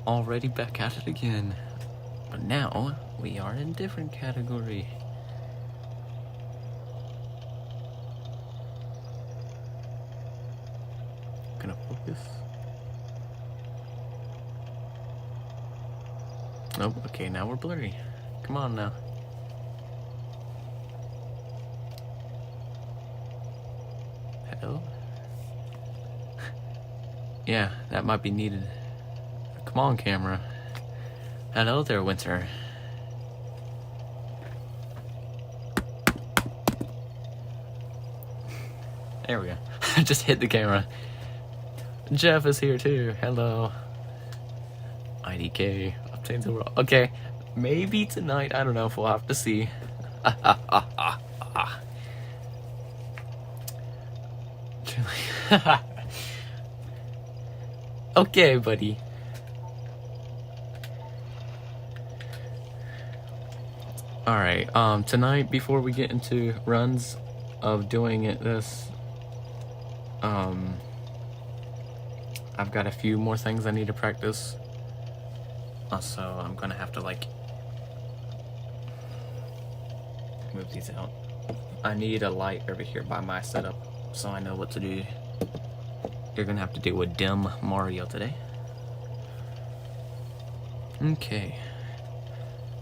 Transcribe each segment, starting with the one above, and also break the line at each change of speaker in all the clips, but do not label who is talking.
Already back at it again. But now, we are in a different category. Gonna focus. Nope, okay, now we're blurry. Come on now. Hello? Yeah, that might be needed. Come on, camera. Hello there, Winter. There we go. I just hit the camera. Jeff is here too. Hello. IDK obtains the world. Okay, maybe tonight. I don't know if we'll have to see. Okay, buddy. Alright, tonight, before we get into runs of doing this, I've got a few more things I need to practice. Also, I'm gonna have to, like, move these out. I need a light over here by my setup, so I know what to do. You're gonna have to do a dim Mario today. Okay.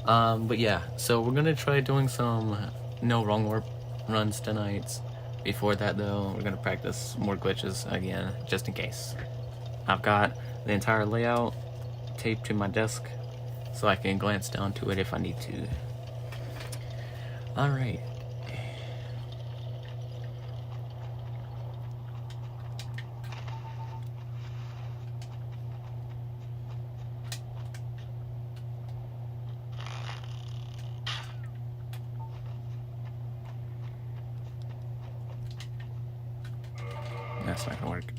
But yeah, so we're gonna try doing some no wrong warp runs tonight. Before that though, we're gonna practice more glitches again, just in case. I've got the entire layout taped to my desk, so I can glance down to it if I need to. Alright. That's not gonna work.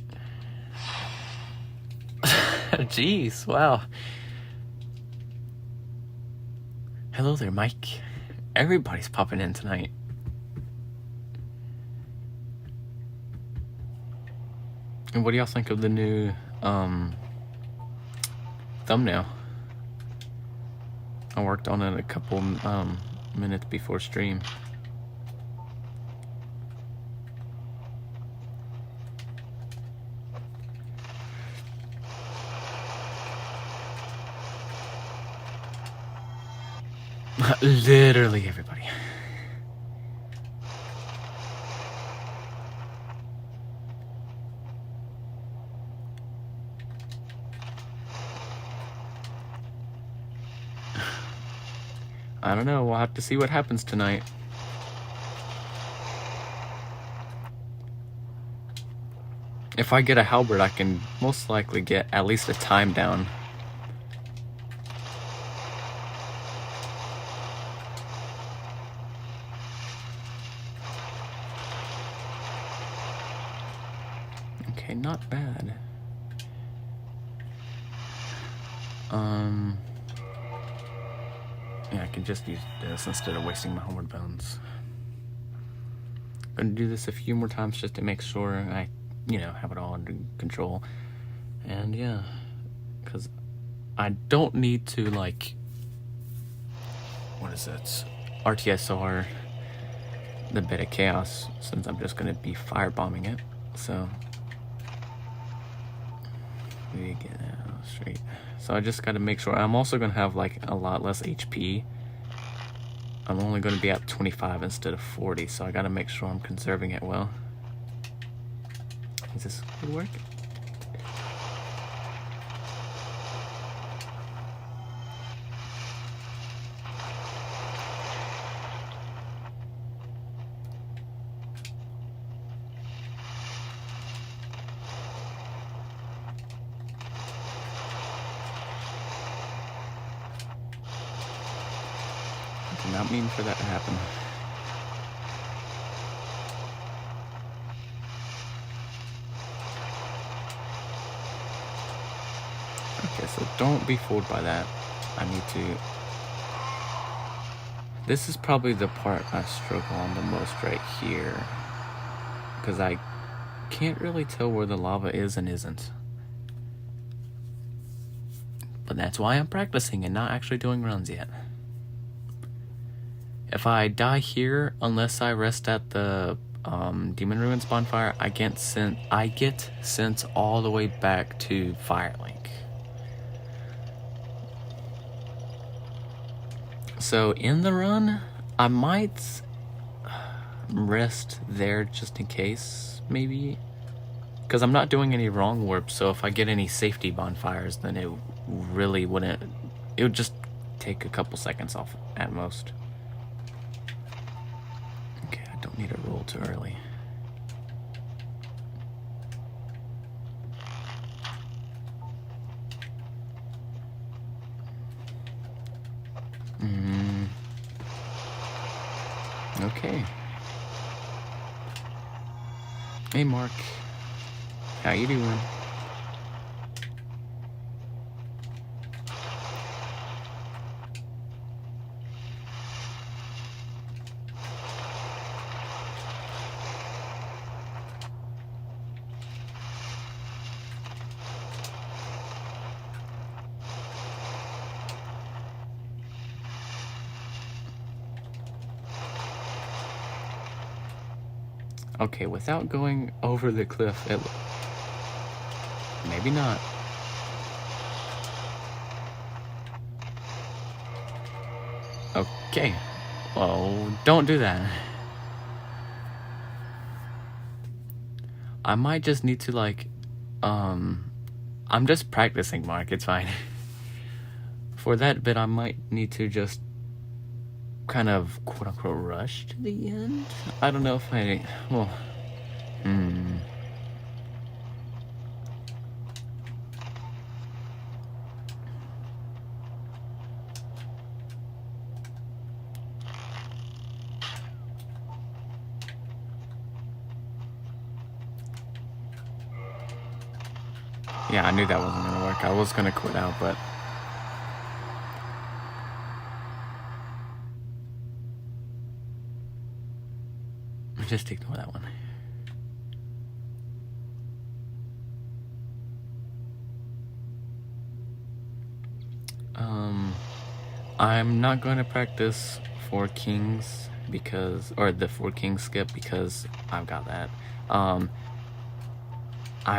Jeez, wow. Hello there, Mike. Everybody's popping in tonight. And what do y'all think of the new thumbnail? I worked on it a couple minutes before stream. Literally everybody. I don't know, we'll have to see what happens tonight. If I get a halberd, I can most likely get at least a time down. Okay, not bad. Yeah, I can just use this instead of wasting my homeward bones. Gonna do this a few more times just to make sure I, have it all under control. And yeah, because I don't need to, like, what is it? RTSR the bit of chaos, since I'm just gonna be firebombing it. So we get out straight. So I just gotta make sure. I'm also gonna have like a lot less HP. I'm only gonna be at 25 instead of 40, so I gotta make sure I'm conserving it well. Is this good work? I did not mean for that to happen. Okay, so don't be fooled by that. I need to... This is probably the part I struggle on the most right here, because I can't really tell where the lava is and isn't. But that's why I'm practicing and not actually doing runs yet. If I die here, unless I rest at the Demon Ruins bonfire, I get sent all the way back to Firelink. So in the run, I might rest there just in case, maybe. Because I'm not doing any wrong warps, so if I get any safety bonfires, then it really wouldn't... It would just take a couple seconds off at most. Okay, I don't need to roll too early. Okay. Hey, Mark. How you doing? Okay, without going over the cliff, maybe not. Okay. Well, don't do that. I might just need to, like, I'm just practicing, Mark, it's fine. For that bit, I might need to just kind of, quote-unquote, rush to the end? I don't know if well, yeah, I knew that wasn't gonna work. I was gonna quit out, but... Just ignore that one. I'm not going to practice 4 Kings or the 4 Kings skip because I've got that. I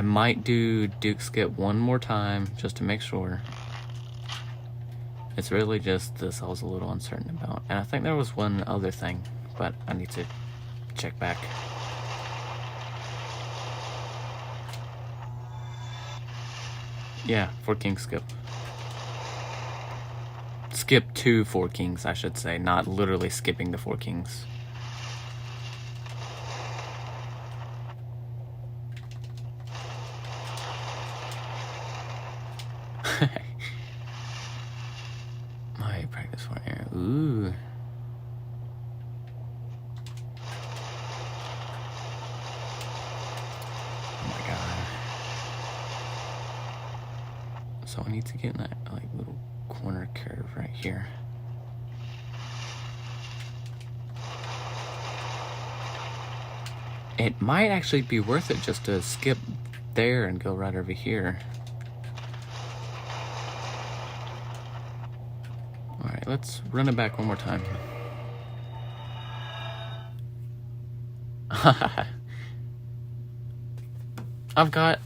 might do Duke skip one more time just to make sure. It's really just this I was a little uncertain about. And I think there was one other thing, but I need to check back. Yeah, 4 Kings skip. Skip to 4 Kings, I should say, not literally skipping the 4 Kings. My practice for air. Ooh. Oh my god. So I need to get in that like little corner curve right here. It might actually be worth it just to skip there and go right over here. Alright, let's run it back one more time. I've got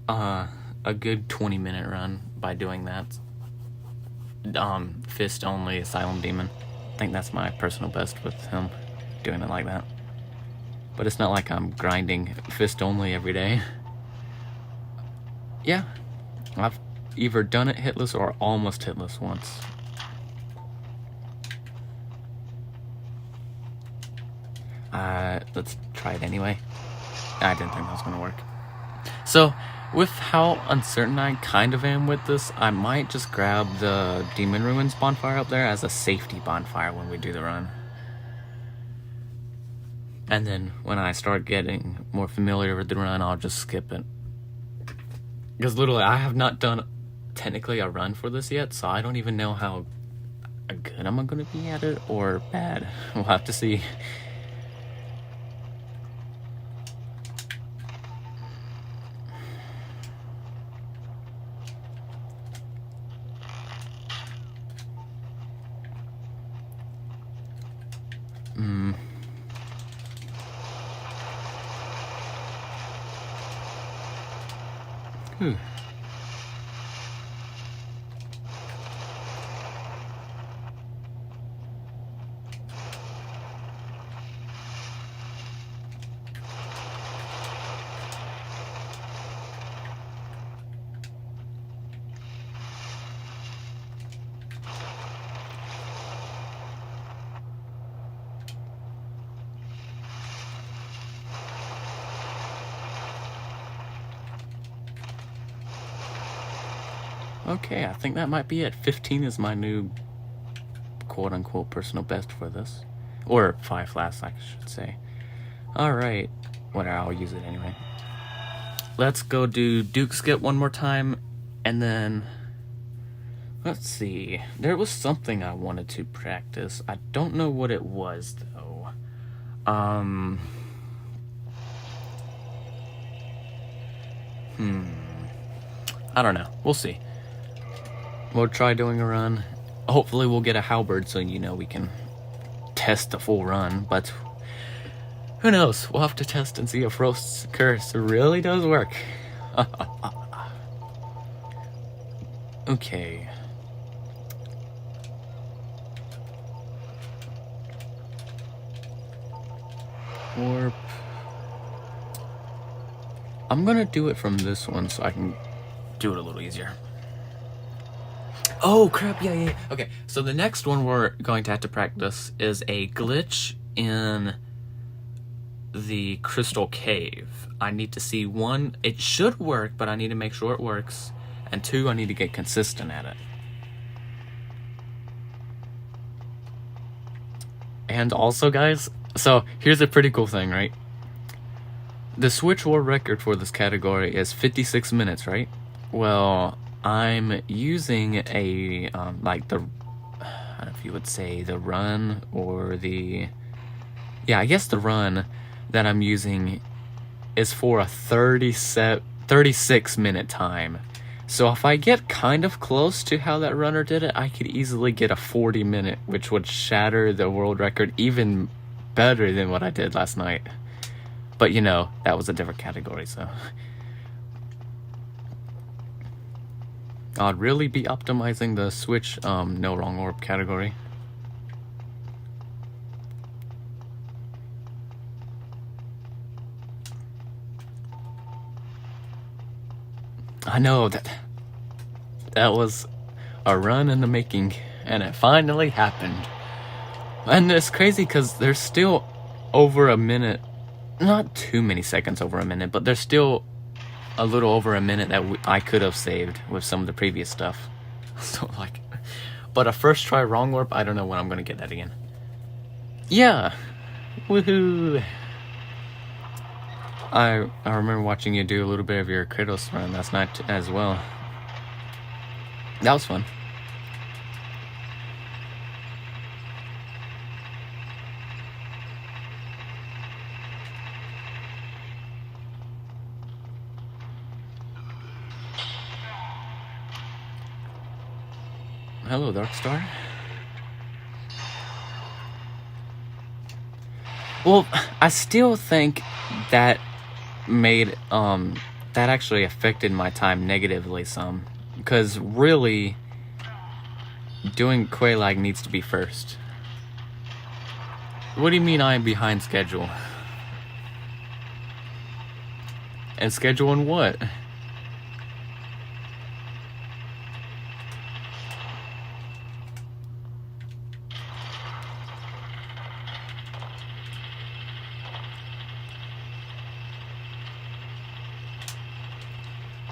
a good 20-minute run by doing that. Fist only Asylum Demon. I think that's my personal best with him, doing it like that. But it's not like I'm grinding fist only every day. Yeah, I've either done it hitless or almost hitless once. Let's try it anyway. I didn't think that was gonna work. So, with how uncertain I kind of am with this, I might just grab the Demon Ruins bonfire up there as a safety bonfire when we do the run. And then when I start getting more familiar with the run, I'll just skip it. Because literally, I have not done technically a run for this yet, so I don't even know how good I'm going to be at it or bad. We'll have to see. Okay, I think that might be it. 15 is my new quote-unquote personal best for this. Or 5 last, I should say. Alright. Whatever, I'll use it anyway. Let's go do Duke Skip one more time, and then... Let's see. There was something I wanted to practice. I don't know what it was, though. I don't know. We'll see. We'll try doing a run. Hopefully we'll get a halberd so we can test the full run, but who knows? We'll have to test and see if Roast's Curse really does work. Okay. Warp. I'm gonna do it from this one so I can do it a little easier. Oh crap, yeah. Okay, so the next one we're going to have to practice is a glitch in the Crystal Cave. I need to see, 1, it should work, but I need to make sure it works, and 2, I need to get consistent at it. And also, guys, so here's a pretty cool thing, right? The Switch world record for this category is 56 minutes, right? Well, I'm using a, I don't know if you would say the run or the... Yeah, I guess the run that I'm using is for a 36 minute time. So if I get kind of close to how that runner did it, I could easily get a 40 minute, which would shatter the world record even better than what I did last night. But that was a different category, so... I'd really be optimizing the Switch no wrong orb category. I know that was a run in the making, and it finally happened. And it's crazy because there's still over a minute, not too many seconds over a minute, but there's still a little over a minute that I could have saved with some of the previous stuff. So but a first try wrong warp, I don't know when I'm gonna get that again. Yeah, woohoo! I remember watching you do a little bit of your Kratos run last night as well. That was fun. Hello, Darkstar. Well, I still think that made that actually affected my time negatively some, because really doing Quelaag needs to be first. What do you mean I'm behind schedule? And schedule on what?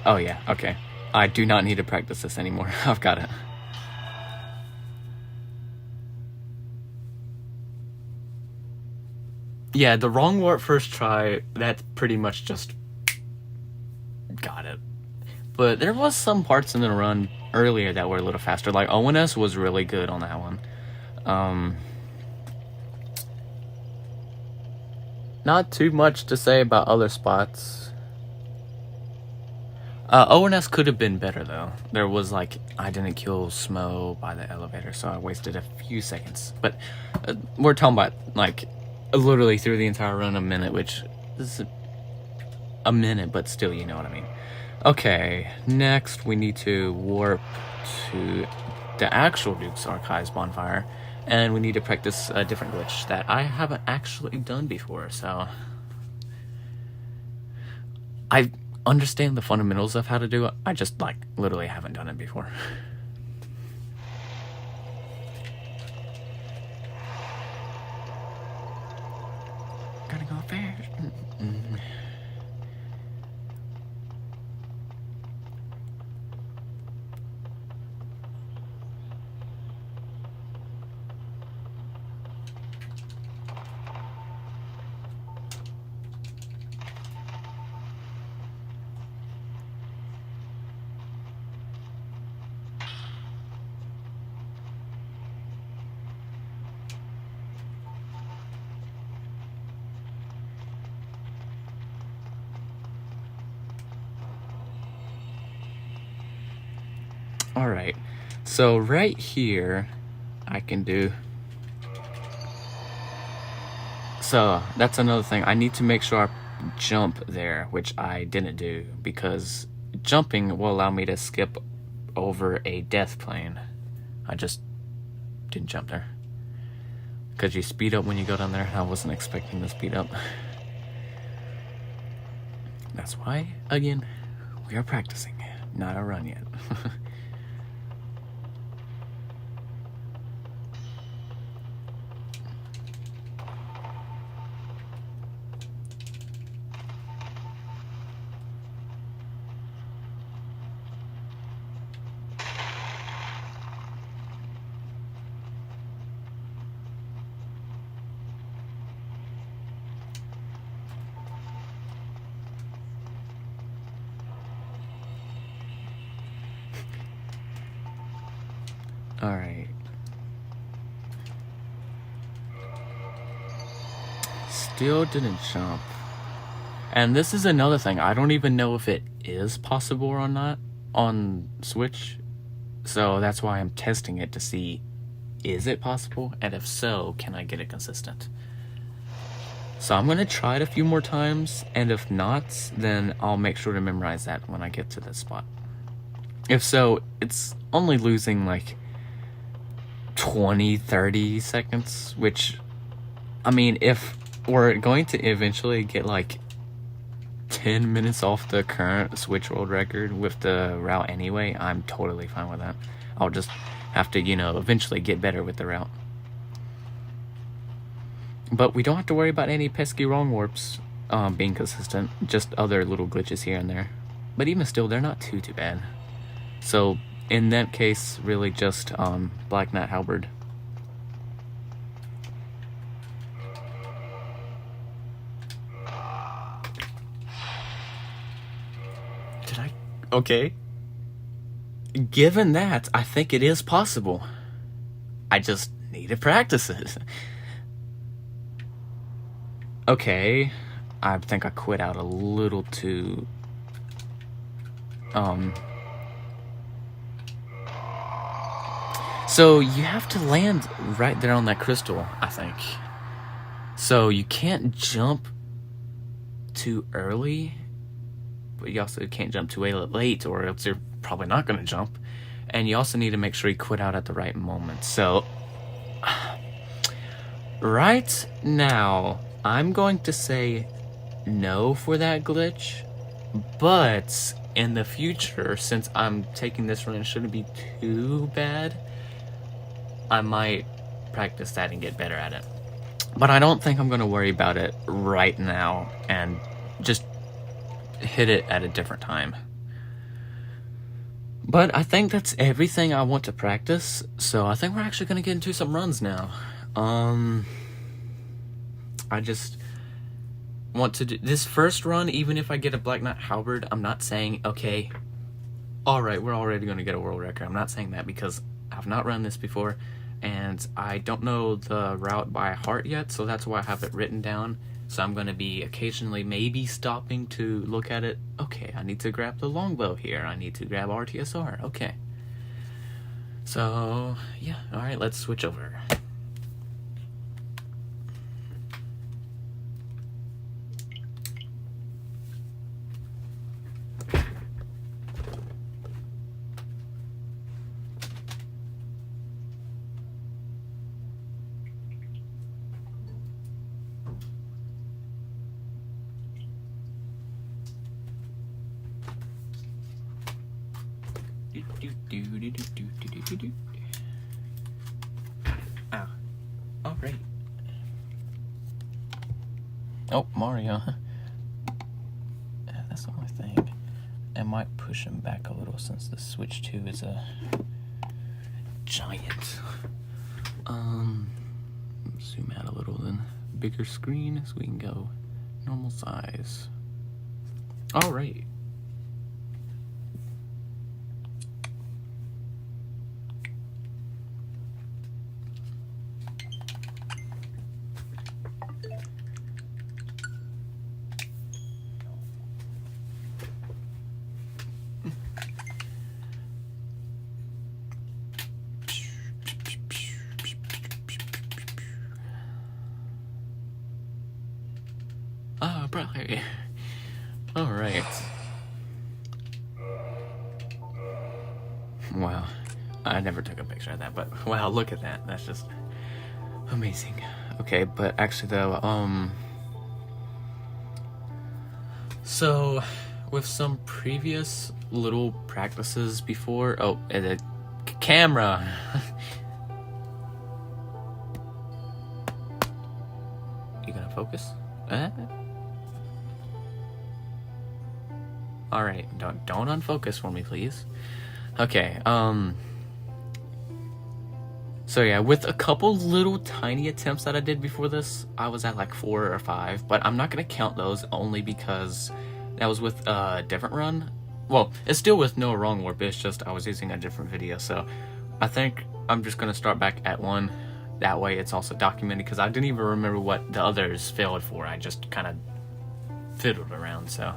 Oh yeah, okay. I do not need to practice this anymore. I've got it. Yeah, the wrong warp first try, that pretty much just got it. But there was some parts in the run earlier that were a little faster. Like ONS was really good on that one. Not too much to say about other spots. ONS could have been better though. There was like, I didn't kill Smo by the elevator, so I wasted a few seconds. But we're talking about like literally through the entire run a minute, which is a minute, but still, you know what I mean. Okay, next we need to warp to the actual Duke's Archives bonfire, and we need to practice a different glitch that I haven't actually done before, so I understand the fundamentals of how to do it. I just like literally haven't done it before. Gotta go fast. All right, so right here I can do, so that's another thing. I need to make sure I jump there, which I didn't do, because jumping will allow me to skip over a death plane. I just didn't jump there because you speed up when you go down there. I wasn't expecting to speed up. That's why, again, we are practicing, not a run yet. All right. Still didn't jump. And this is another thing. I don't even know if it is possible or not on Switch. So that's why I'm testing it to see, is it possible? And if so, can I get it consistent? So I'm going to try it a few more times. And if not, then I'll make sure to memorize that when I get to this spot. If so, it's only losing like 20-30 seconds, which, I mean, if we're going to eventually get like 10 minutes off the current Switch world record with the route anyway, I'm totally fine with that. I'll just have to, you know, eventually get better with the route. But we don't have to worry about any pesky wrong warps being consistent, just other little glitches here and there. But even still, they're not too bad. So in that case, really just Black Knight Halberd. Did I? Okay. Given that, I think it is possible. I just need to practice it. Okay. I think I quit out a little too... So you have to land right there on that crystal, I think. So you can't jump too early, but you also can't jump too late, or else you're probably not going to jump. And you also need to make sure you quit out at the right moment. So right now, I'm going to say no for that glitch, but in the future, since I'm taking this run, it shouldn't be too bad. I might practice that and get better at it. But I don't think I'm going to worry about it right now and just hit it at a different time. But I think that's everything I want to practice, so I think we're actually going to get into some runs now. I just want to do this first run. Even if I get a Black Knight Halberd, I'm not saying, okay, alright, we're already going to get a world record. I'm not saying that because I've not run this before, and I don't know the route by heart yet, so that's why I have it written down. So I'm going to be occasionally maybe stopping to look at it. Okay, I need to grab the longbow here. I need to grab RTSR. Okay. So, yeah. Alright, let's switch over. Ah, all right. Oh, Mario. That's the only thing. I might push him back a little since the Switch 2 is a giant. Zoom out a little then. Bigger screen so we can go normal size. All right. Ah, probably. All right. Wow. I never took a picture of that, but wow, look at that. That's just amazing. Okay, but actually though, so with some previous little practices before, the camera. You gonna focus? All right, don't unfocus for me, please. Okay, so yeah, with a couple little tiny attempts that I did before this, I was at like 4 or 5, but I'm not gonna count those only because that was with a different run. Well, it's still with no wrong warp, it's just I was using a different video, so I think I'm just gonna start back at 1. That way it's also documented, because I didn't even remember what the others failed for. I just kind of fiddled around, so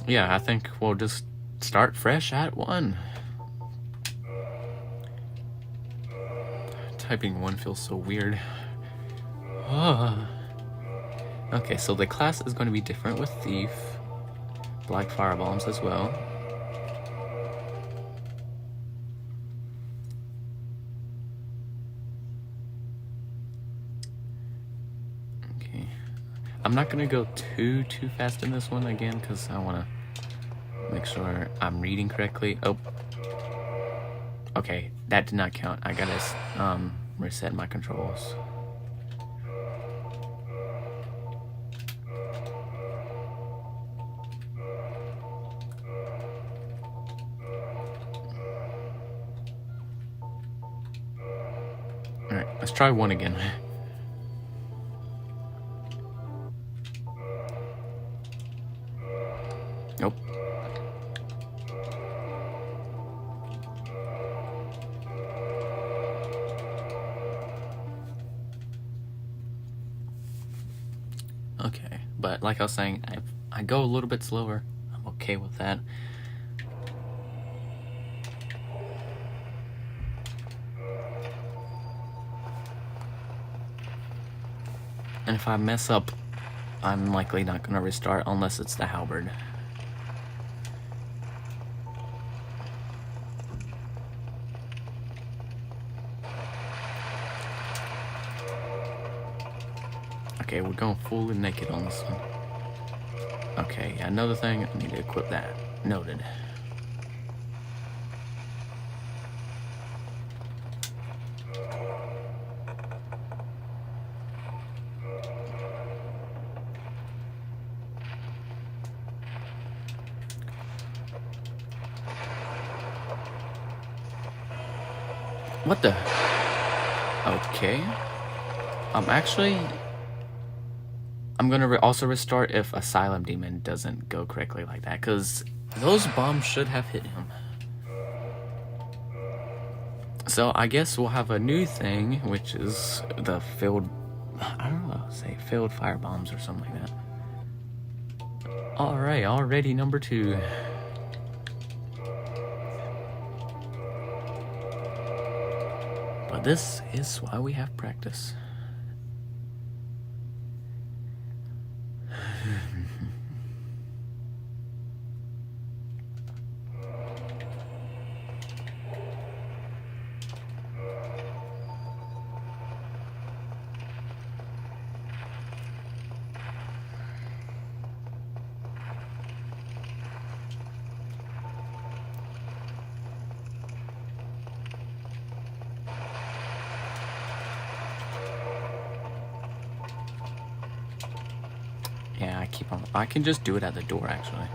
yeah, I think we'll just start fresh at 1. Typing 1 feels so weird. Okay, so the class is going to be different with Thief. Black Firebombs as well. Okay. I'm not going to go too fast in this one again, because I want to make sure I'm reading correctly. Oh. Okay, that did not count. I gotta reset my controls. Alright, let's try 1 again. Nope. Okay, but like I was saying, I go a little bit slower. I'm okay with that. And if I mess up, I'm likely not going to restart unless it's the halberd. Okay, we're going fully naked on this one. Okay, yeah, another thing, I need to equip that. Noted. What the? Okay. I'm gonna also restart if Asylum Demon doesn't go correctly like that, because those bombs should have hit him. So I guess we'll have a new thing, which is the field I don't know, say failed fire bombs or something like that. Alright, already number 2. But this is why we have practice. Yeah, I keep on. I can just do it at the door, actually.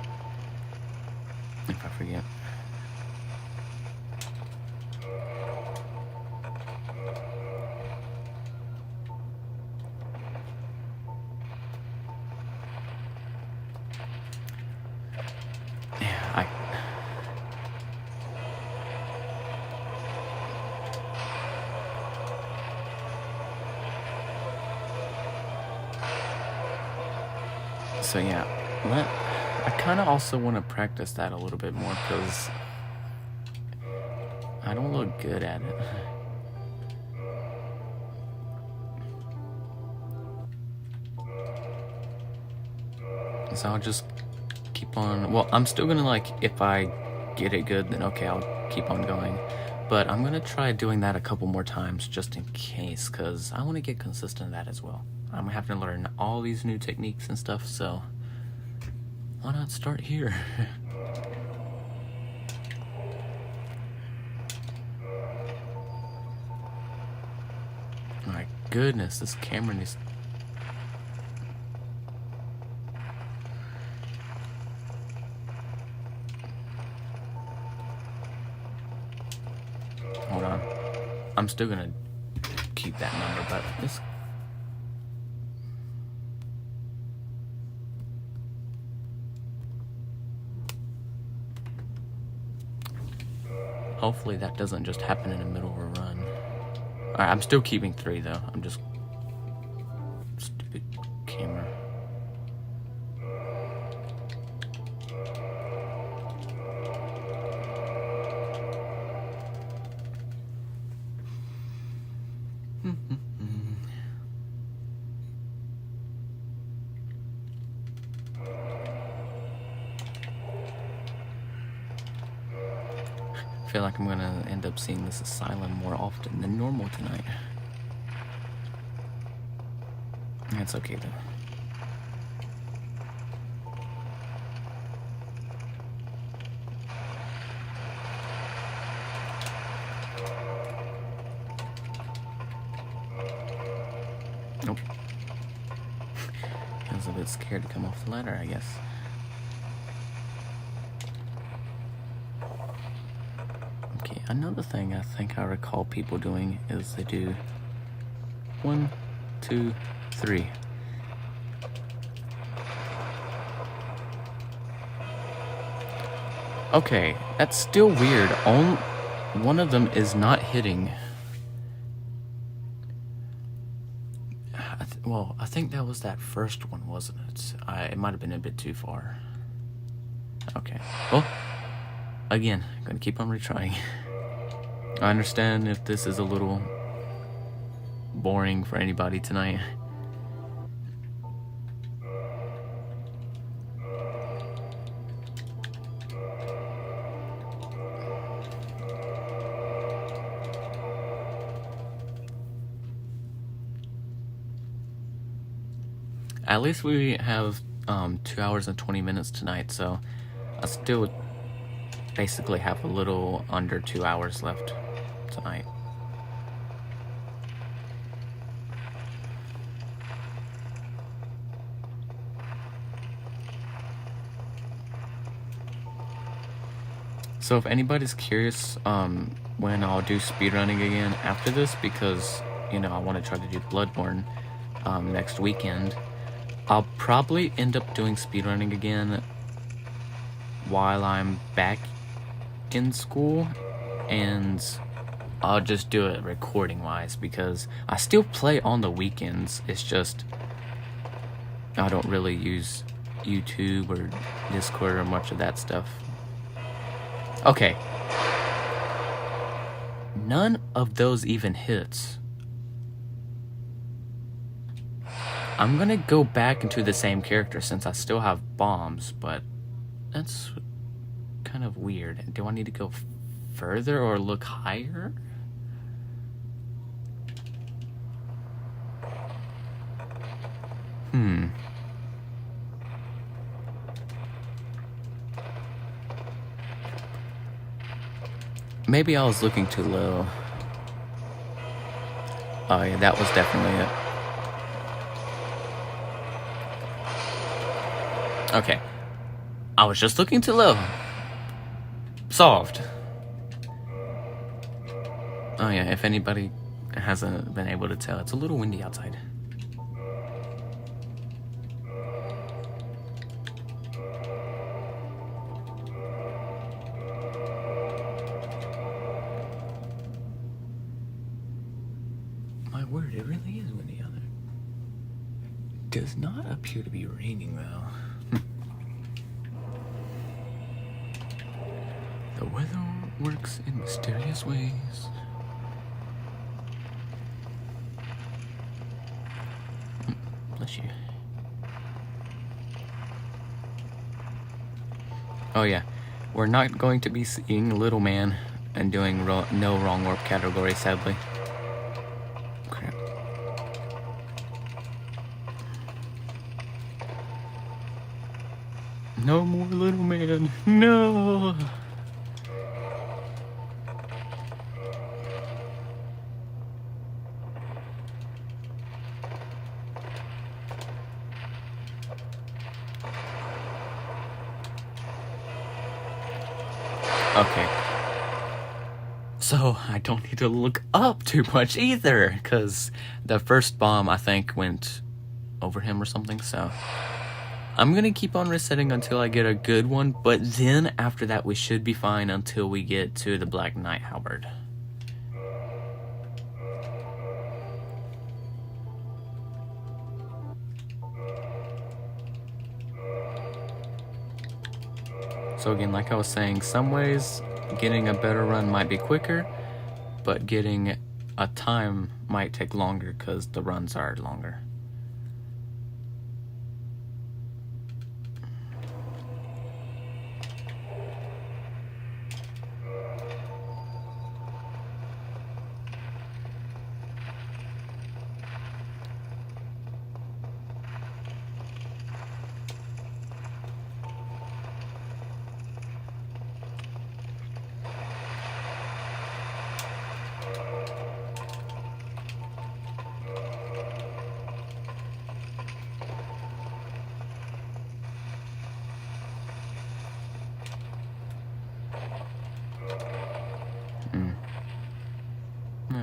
If I forget. Yeah, So yeah, I kind of also want to practice that a little bit more because I don't look good at it. So I'll just keep on. Well, I'm still gonna, like, if I get it good, then okay, I'll keep on going. But I'm gonna try doing that a couple more times just in case, because I want to get consistent at that as well. I'm having to learn all these new techniques and stuff, so why not start here? My goodness, this camera needs... Hold on. I'm still gonna keep that number, but this... Hopefully that doesn't just happen in the middle of a run. Alright, I'm still keeping 3 though. I'm just... Stupid camera. I feel like I'm gonna end up seeing this asylum more often than normal tonight. That's okay though. Nope. I was a bit scared to come off the ladder, I guess. Okay, another thing I think I recall people doing is they do 1, 2, 3. Okay, that's still weird. One of them is not hitting. Well, I think that was that first one, wasn't it? It might have been a bit too far. Okay. Well, again, I'm gonna keep on retrying. I understand if this is a little boring for anybody tonight. At least we have 2 hours and 20 minutes tonight, so I still basically have a little under 2 hours left tonight. So if anybody's curious when I'll do speedrunning again after this, because, you know, I want to try to do Bloodborne next weekend, I'll probably end up doing speedrunning again while I'm back in school, and I'll just do it recording wise, because I still play on the weekends. It's just I don't really use YouTube or Discord or much of that stuff. Okay. None of those even hits. I'm gonna go back into the same character since I still have bombs, but that's kind of weird. Do I need to go further or look higher? Maybe I was looking too low. Oh yeah, that was definitely it. Okay. I was just looking too low. Solved. Oh yeah, if anybody hasn't been able to tell, it's a little windy outside. My word, it really is windy out there. Does not appear to be raining though. The weather works in mysterious ways. Bless you. Oh yeah, we're not going to be seeing Little Man and doing no wrong warp category, sadly. Crap. No more Little Man. No. Okay. So I don't need to look up too much either, because the first bomb I think went over him or something, so I'm gonna keep on resetting until I get a good one, but then after that we should be fine until we get to the Black Knight Halberd. So again, like I was saying, some ways getting a better run might be quicker, but getting a time might take longer because the runs are longer.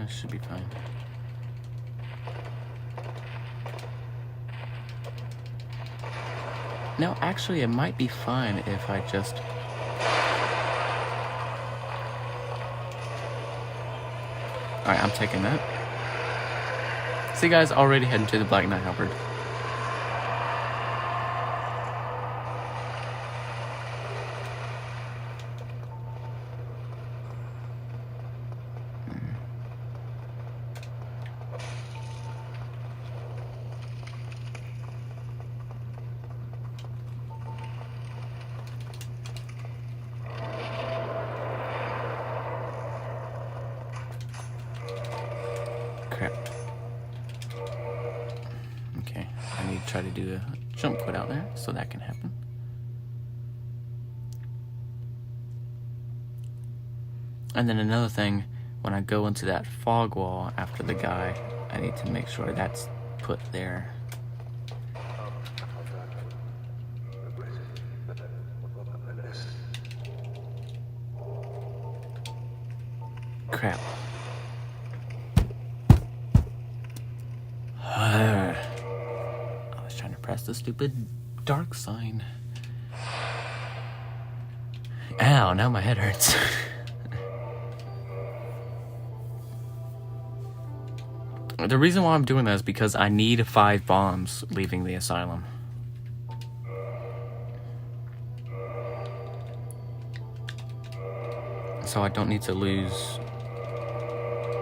Should be fine. No, actually, it might be fine if I just... Alright, I'm taking that. See, guys, already heading to the Black Knight Halberd. Crap. Okay, I need to try to do a jump quit out there so that can happen. And then another thing, when I go into that fog wall after the guy, I need to make sure that's put there. Crap. I was trying to press the stupid dark sign. Ow, now my head hurts. The reason why I'm doing that is because I need 5 bombs leaving the asylum. So I don't need to lose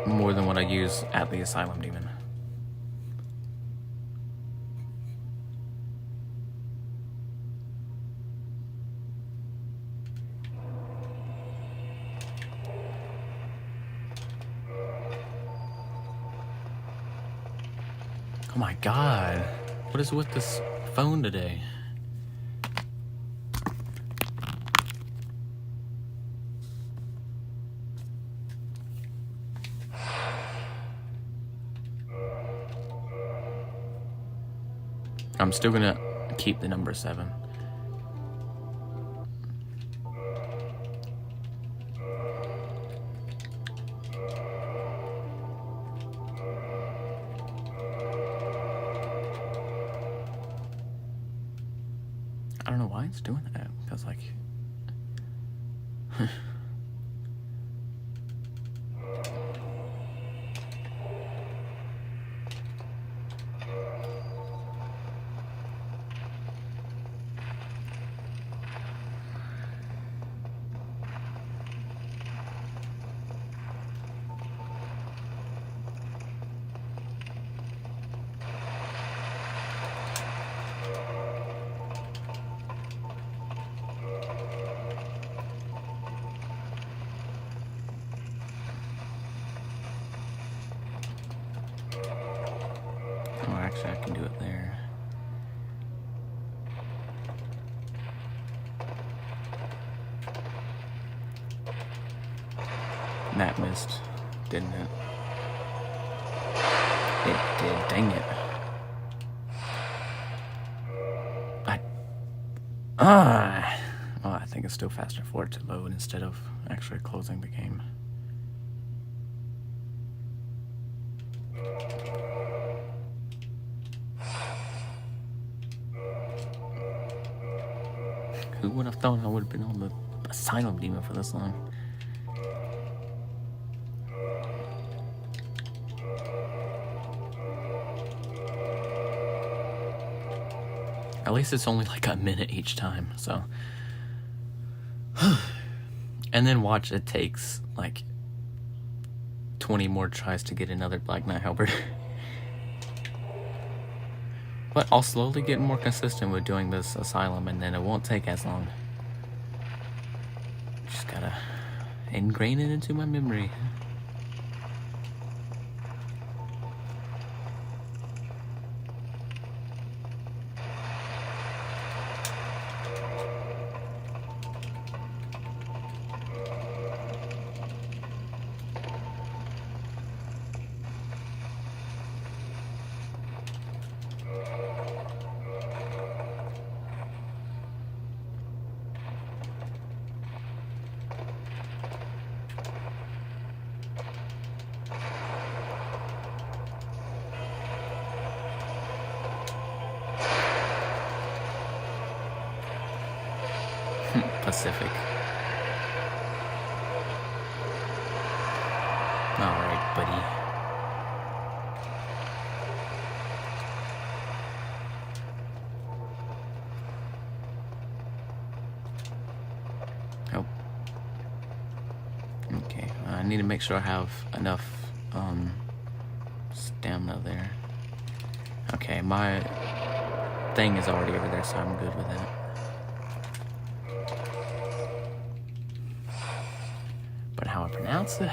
more than what I use at the asylum demon. Oh my god. What is with this phone today? I'm still gonna keep the number 7. I don't know why it's doing that, because like... Oh, actually, I can do it there. That missed, didn't it? It did, dang it. Well, I think it's still faster for it to load instead of actually closing the game. Who would have thought I would have been on the asylum demon for this long? At least it's only like a minute each time, so. And then watch, it takes like 20 more tries to get another Black Knight Halberd. But I'll slowly get more consistent with doing this asylum, and then it won't take as long. Just gotta ingrain it into my memory. Pacific. Alright, buddy. Oh. Okay, I need to make sure I have enough stamina there. Okay, my thing is already over there, so I'm good with that. But how I pronounce it?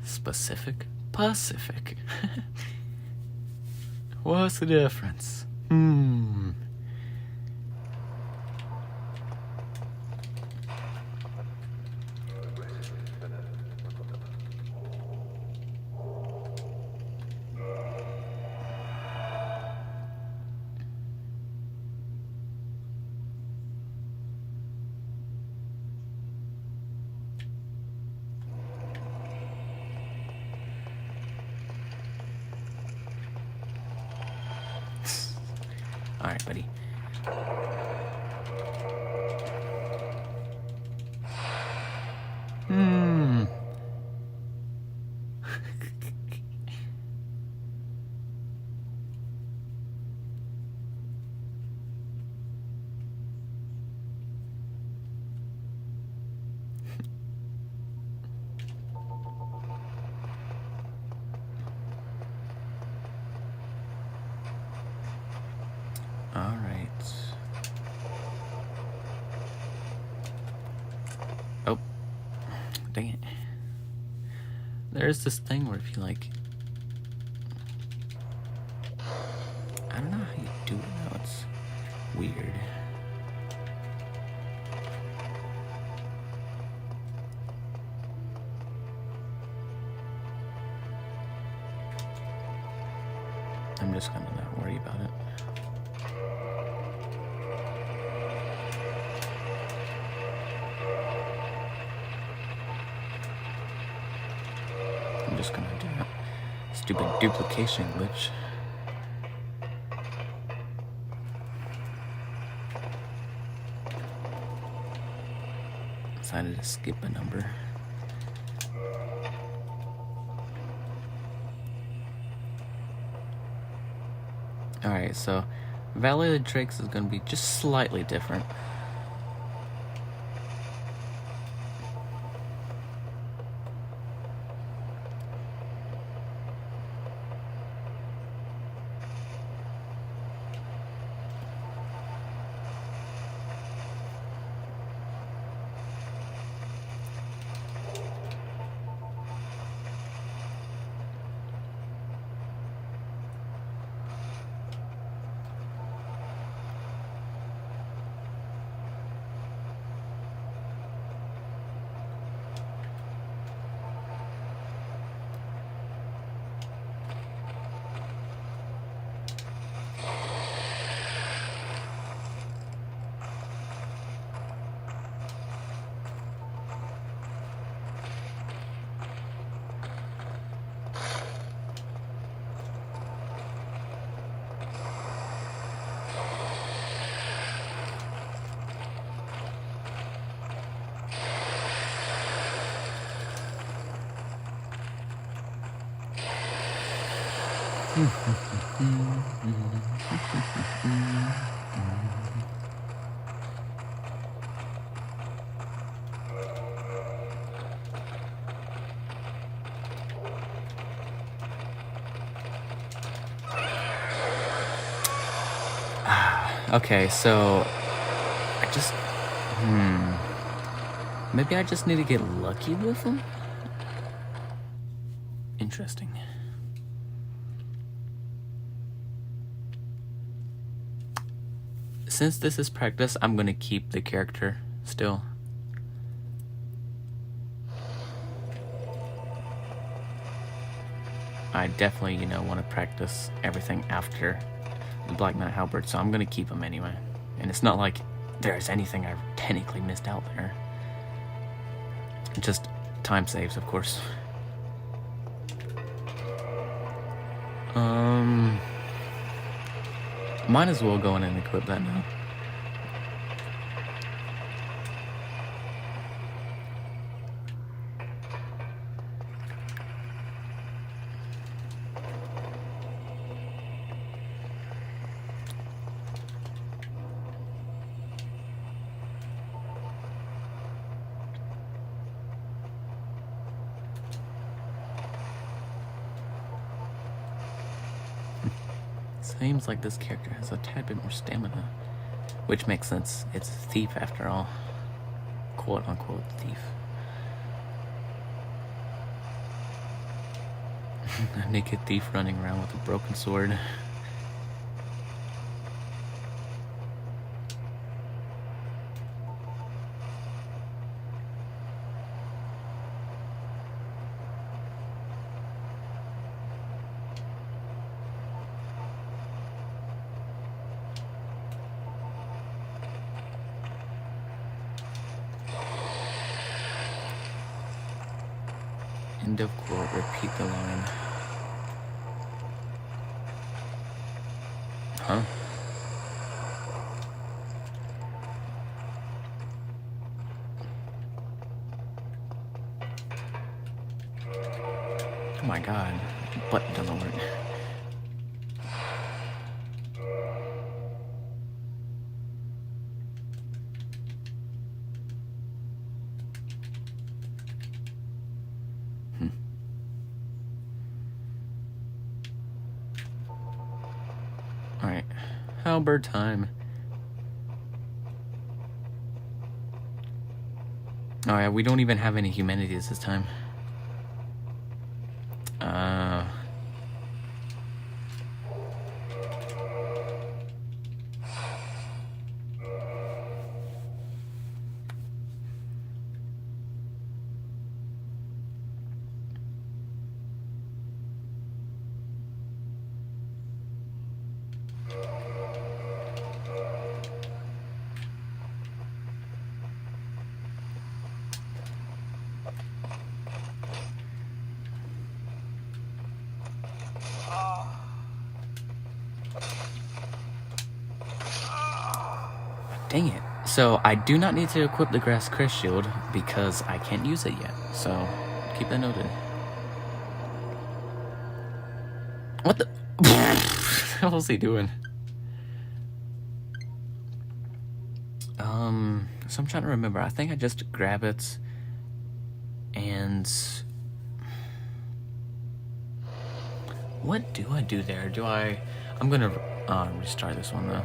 Specific, Pacific. What's the difference? Alright, buddy. dang it. There's this thing where if you like... I don't know how you do it now, it's weird. I'm just gonna not worry about it. I'm just gonna do that stupid duplication glitch. Decided to skip a number. Alright, so Valley of the Drakes is going to be just slightly different. Okay, so I just maybe I just need to get lucky with them? Interesting. Since this is practice, I'm gonna keep the character still. I definitely, want to practice everything after the Black Knight Halberd, so I'm gonna keep him anyway. And it's not like there's anything I technically missed out there. Just time saves, of course. Might as well go in and equip that now. Seems like this character has a tad bit more stamina, which makes sense. It's a thief after all. Quote unquote thief. A naked thief running around with a broken sword. End of quote, repeat the line. Huh? Oh my god, button doesn't work. Alright, halberd time. Oh yeah, we don't even have any humanities this time. Dang it. So I do not need to equip the grass crest shield because I can't use it yet. So keep that noted. What the? What was he doing? So I'm trying to remember. I think I just grab it and what do I do there? I'm gonna restart this one though.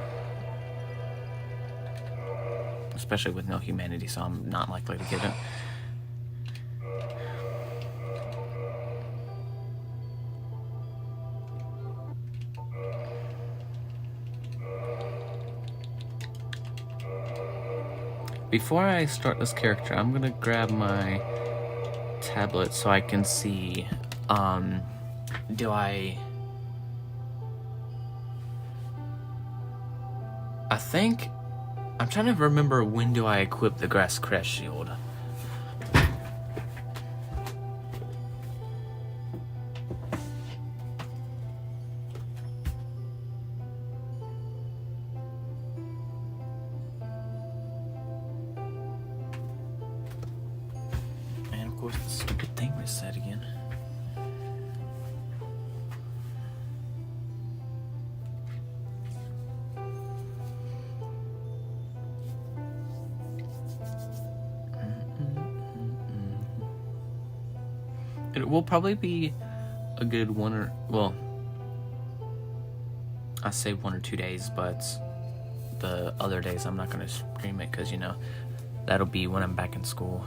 Especially with no humanity, so I'm not likely to get it. Before I start this character, I'm gonna grab my tablet so I can see, I think, I'm trying to remember when do I equip the grass crest shield. And of course the stupid thing reset again. It will probably be a good I say 1 or 2 days, but the other days I'm not going to stream it because, that'll be when I'm back in school.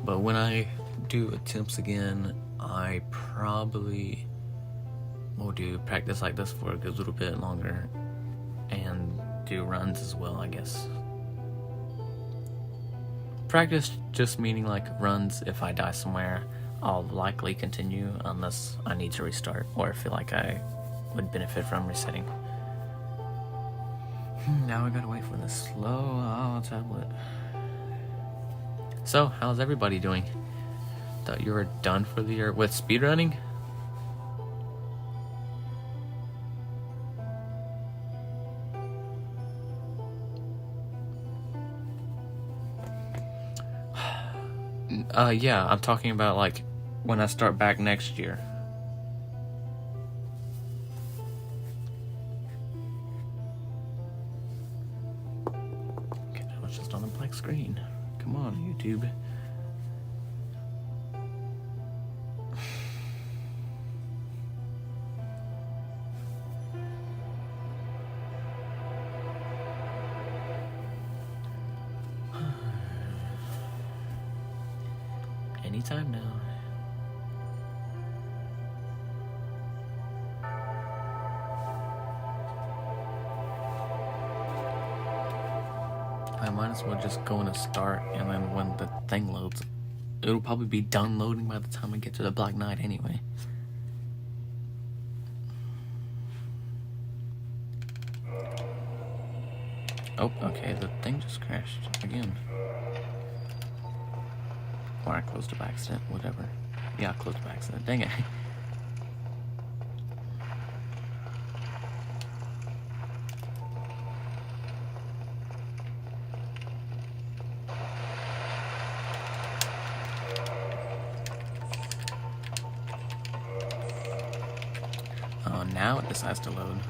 But when I do attempts again, I probably will do practice like this for a good little bit longer and do runs as well, I guess. Practice just meaning like runs. If I die somewhere, I'll likely continue unless I need to restart or feel like I would benefit from resetting. Now I gotta wait for the slow tablet. So, how's everybody doing? Thought you were done for the year with speedrunning? Yeah, I'm talking about like when I start back next year. Okay, now it's just on a black screen. Come on, YouTube. Anytime now. I might as well just go in a start, and then when the thing loads, it'll probably be done loading by the time I get to the Black Knight anyway. Oh, okay, the thing just crashed again. Or I closed it by accident, whatever. Yeah, I closed it by accident, dang it. Oh, now it decides to load.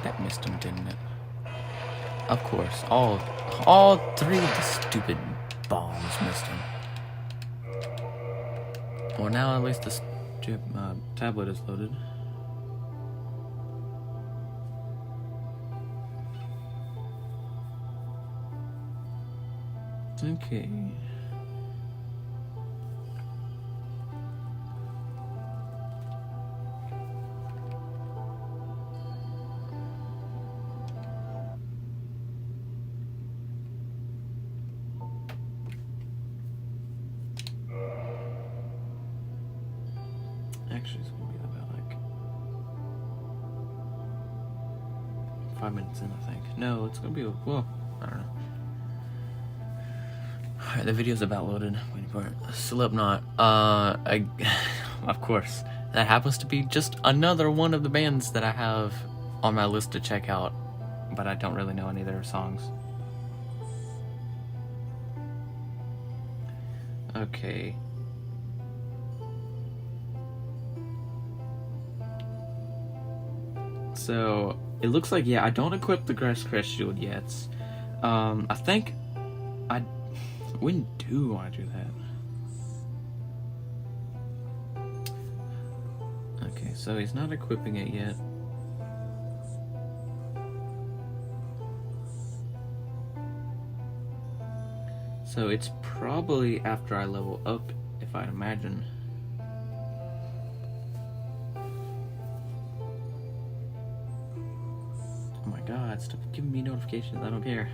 That missed him, didn't it? Of course, all three of the stupid bombs missed him. Well, now at least the tablet is loaded. Okay. Actually, it's gonna be about like 5 minutes in, I think. No, it's gonna be, well, I don't know. Alright, the video's about loaded. Waiting for it. Slipknot. Of course. That happens to be just another one of the bands that I have on my list to check out, but I don't really know any of their songs. Okay. So, it looks like, yeah, I don't equip the Grass Crest Shield yet. I think I when do I do that? Okay, so he's not equipping it yet. So it's probably after I level up, if I'd imagine. Oh my god, stop giving me notifications, I don't care.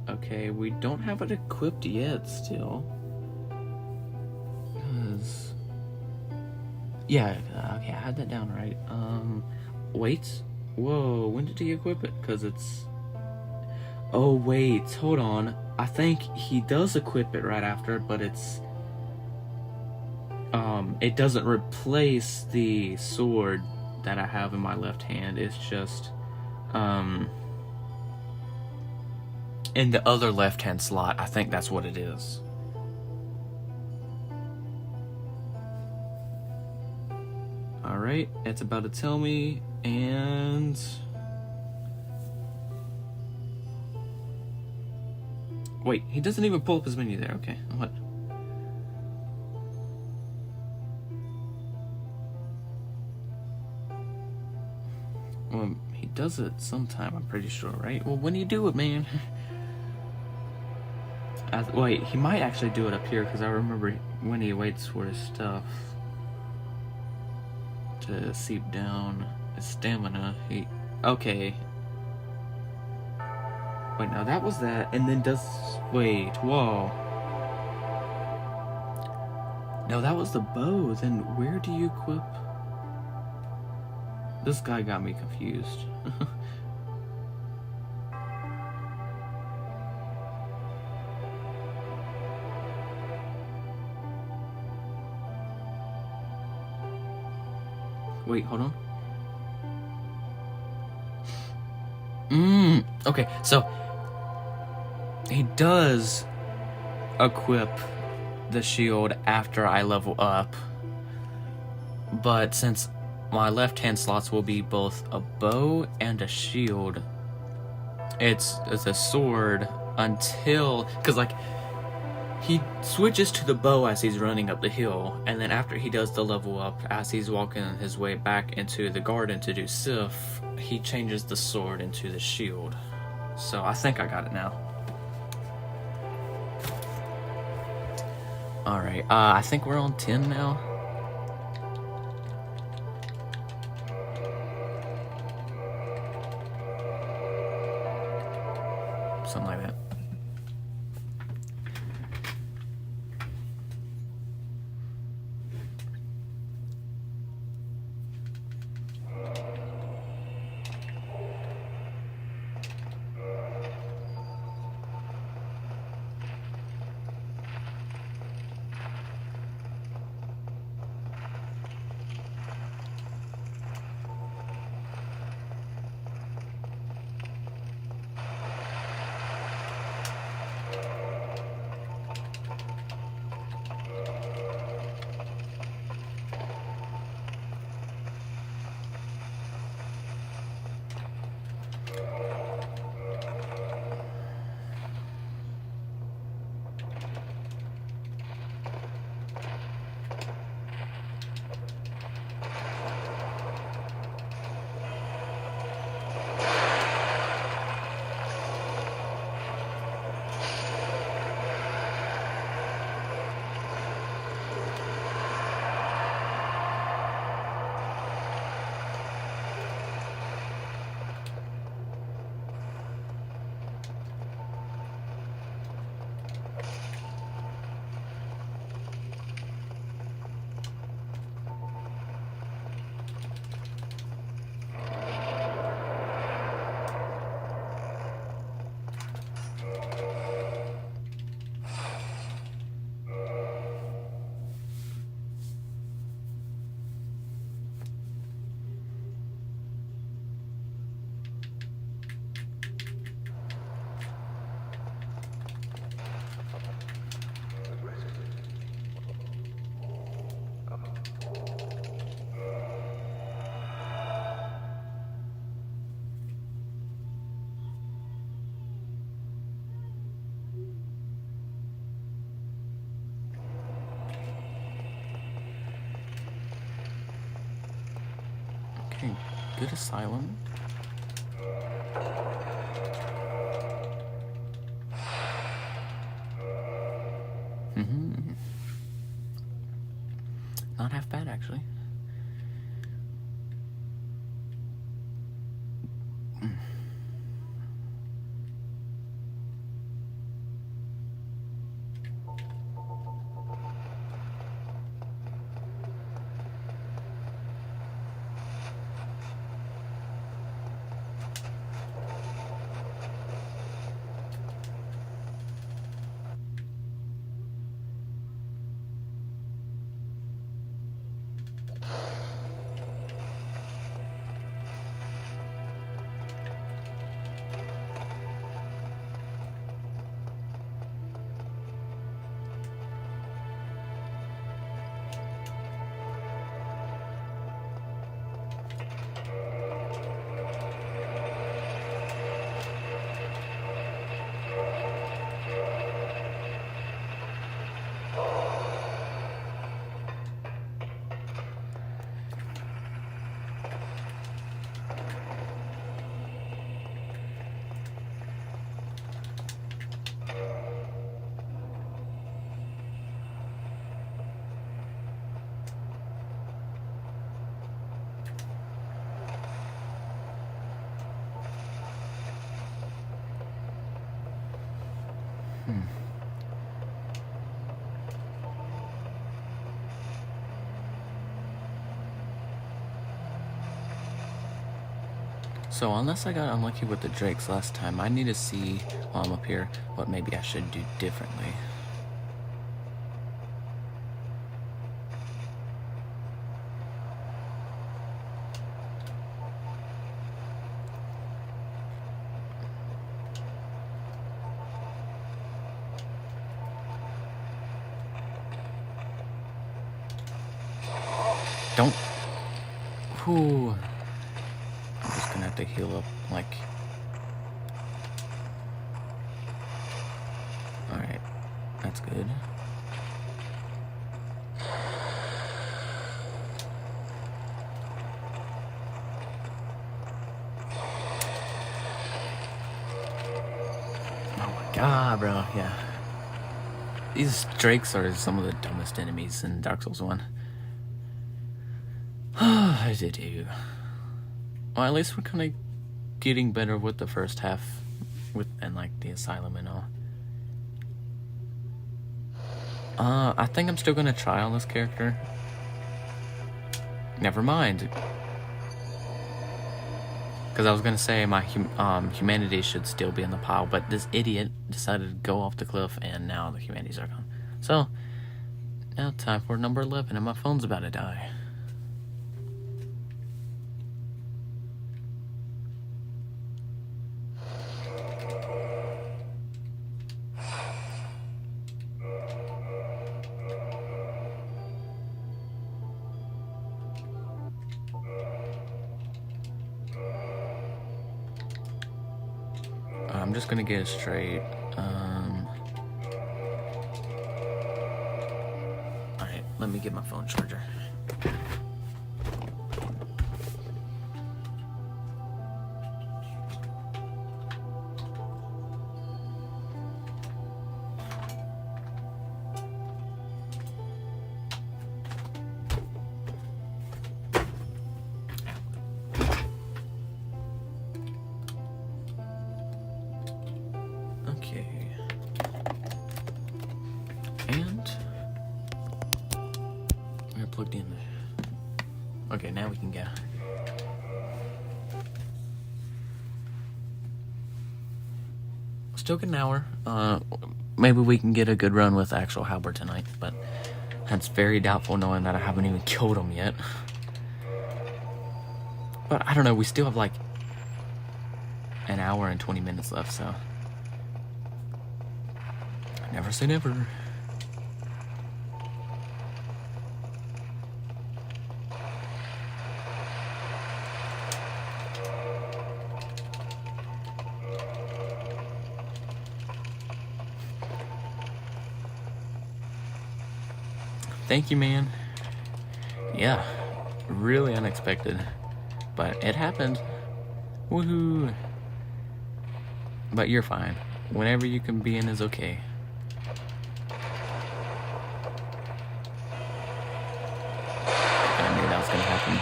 Okay, we don't have it equipped yet still. Cause... yeah, okay, I had that down right. Wait. Whoa, when did he equip it? Cause it's... oh wait, hold on. I think he does equip it right after, but it's... it doesn't replace the sword that I have in my left hand. It's just, in the other left-hand slot. I think that's what it is. Alright, it's about to tell me, and... wait, he doesn't even pull up his menu there. Okay, what? Well, he does it sometime, I'm pretty sure, right? Well, when do you do it, man? Wait, he might actually do it up here, because I remember when he waits for his stuff to seep down his stamina, okay. Wait, now that was that, and then wait, whoa. No, that was the bow, then where do you equip? This guy got me confused. Wait, hold on. Okay, so he does equip the shield after I level up, but since my left-hand slots will be both a bow and a shield, it's a sword until, because like he switches to the bow as he's running up the hill, and then after he does the level up, as he's walking his way back into the garden to do Sif, he changes the sword into the shield. So I think I got it now. Alright, I think we're on 10 now. Something like that. Okay, good asylum. Not half bad, actually. So unless I got unlucky with the drakes last time, I need to see while I'm up here what maybe I should do differently. Don't. Whew. I'm just gonna have to heal up, like. Alright. That's good. Oh my god, bro. Yeah. These drakes are some of the dumbest enemies in Dark Souls 1. I did do. Well, at least we're kind of getting better with the first half, and like the asylum and all. I think I'm still gonna try on this character. Never mind. Because I was gonna say my humanity should still be in the pile, but this idiot decided to go off the cliff, and now the humanities are gone. So now time for number 11, and my phone's about to die. I'm just gonna get it straight. Alright, let me get my phone charger. Plugged in. Okay, now we can go. Still get an hour. Maybe we can get a good run with actual Halberd tonight, but that's very doubtful knowing that I haven't even killed him yet. But I don't know, we still have like an hour and 20 minutes left, so never say never. Thank you, man. Yeah, really unexpected. but it happened. Woohoo! But you're fine. Whenever you can be in is okay. I knew that was gonna happen.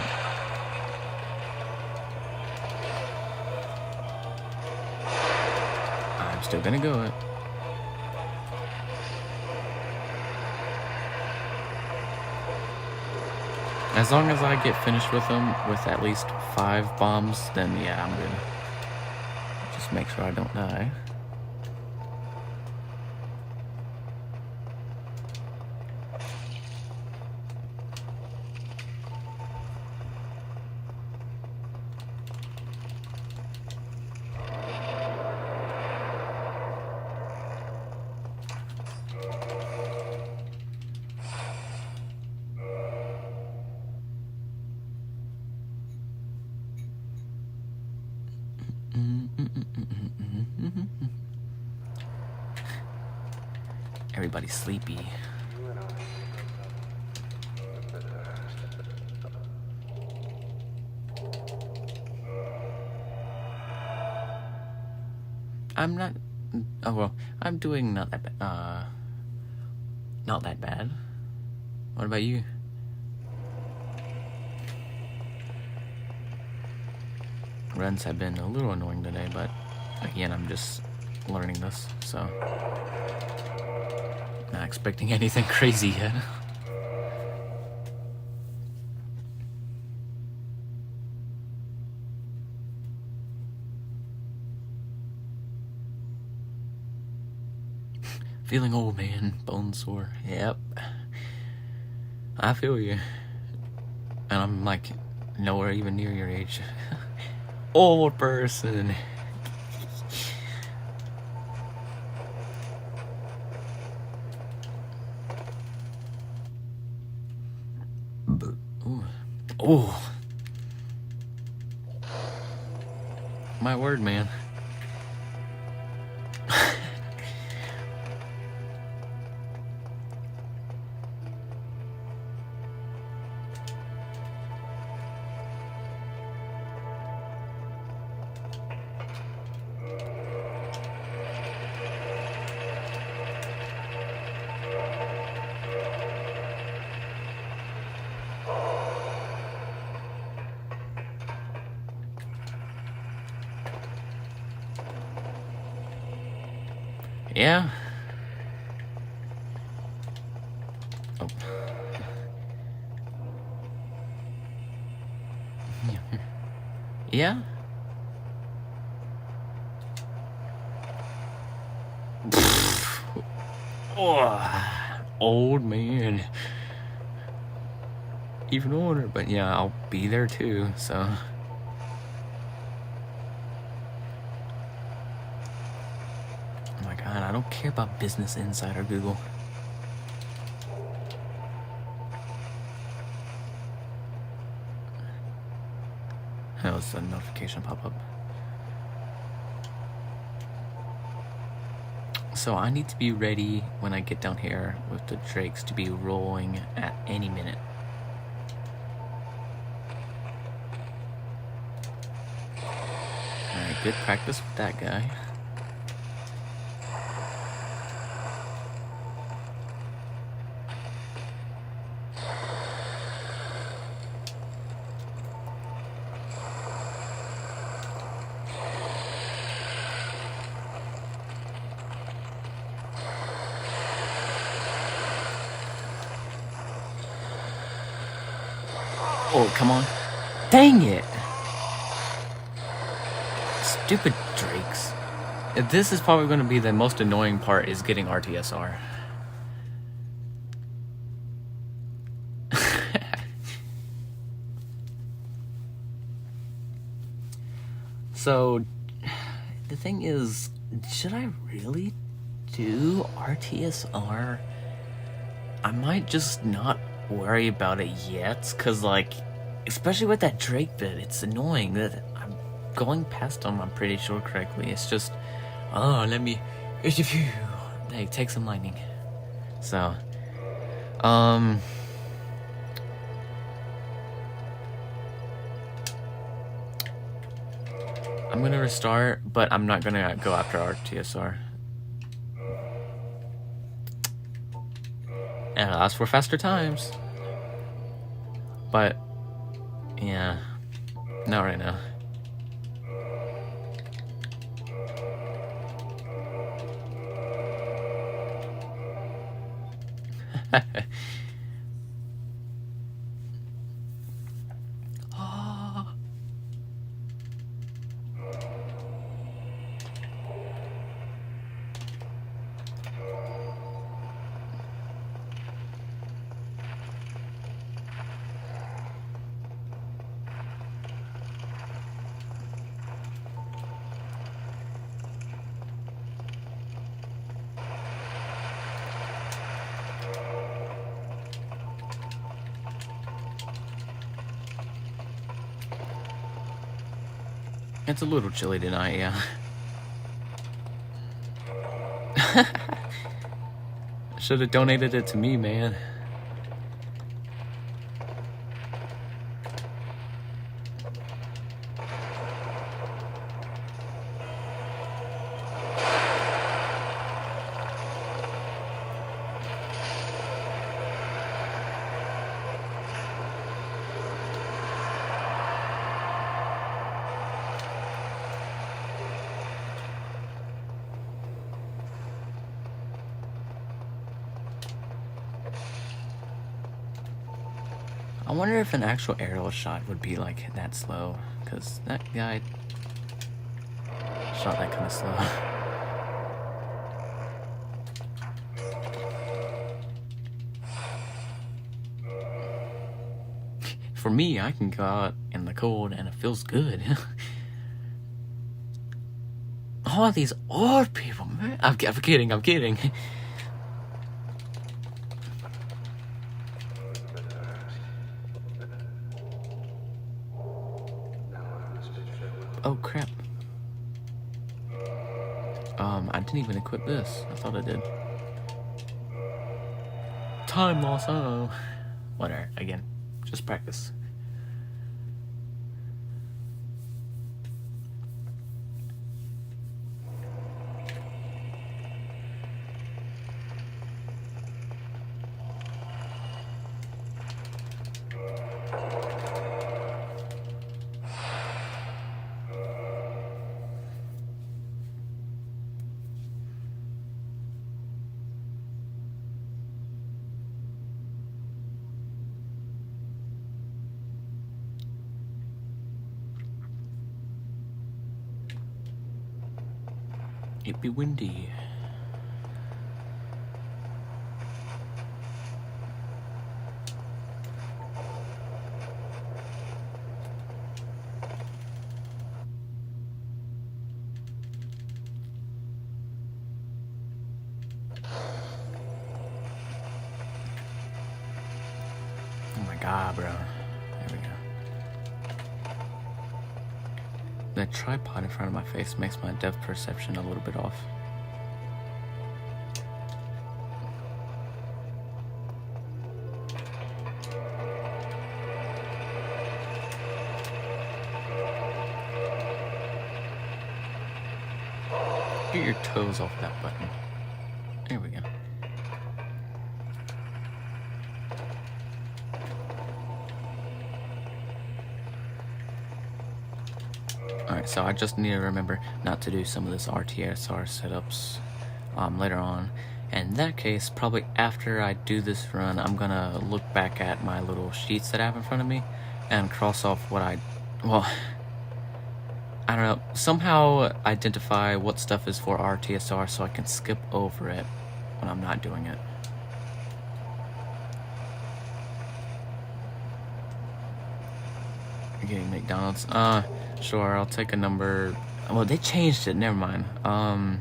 I'm still gonna go it. As long as I get finished with them with at least 5 bombs, then yeah, I'm good. Just make sure I don't die. Everybody's sleepy. I'm not. Oh well, I'm doing not that bad. Not that bad. What about you? Runs have been a little annoying today, but again, I'm just learning this, so not expecting anything crazy yet. Feeling old, man. Bones sore. Yep. I feel you. And I'm like nowhere even near your age. Old person. Oh. My word, man. Yeah. Oh. Yeah. Oh, old man. Even older, but yeah, I'll be there too, so. Oh my god, I don't care about Business Insider Google. That was a notification pop-up. So I need to be ready when I get down here with the drakes to be rolling at any minute. Alright, good practice with that guy. Oh, come on. Dang it! Stupid drakes. This is probably going to be the most annoying part, is getting RTSR. So, the thing is, should I really do RTSR? I might just not worry about it yet, because, like, especially with that Drake bit, it's annoying that I'm going past them, I'm pretty sure correctly. It's just, oh, let me, hey, take some lightning. So, gonna restart, but I'm not gonna go after our TSR. And it allows for faster times. But, yeah, not right now. Oh. It's a little chilly tonight, yeah. Should have donated it to me, man. I wonder if an actual aerial shot would be like that slow, because that guy shot that kind of slow. For me, I can go out in the cold and it feels good. All these old people, man. I'm kidding, I'm kidding. Oh crap. I didn't even equip this. I thought I did. Time loss, oh. Whatever, again, just practice. It be windy. Oh my god, bro. There we go. The tripod in front of my face makes my depth perception a little bit off. Get your toes off that button. There we go. Alright, so I just need to remember not to do some of this RTSR setups later on. And in that case, probably after I do this run, I'm gonna look back at my little sheets that I have in front of me and cross off what I don't know, somehow identify what stuff is for RTSR so I can skip over it when I'm not doing it. You're getting McDonald's? Sure, I'll take a number. Well, they changed it, never mind. Well,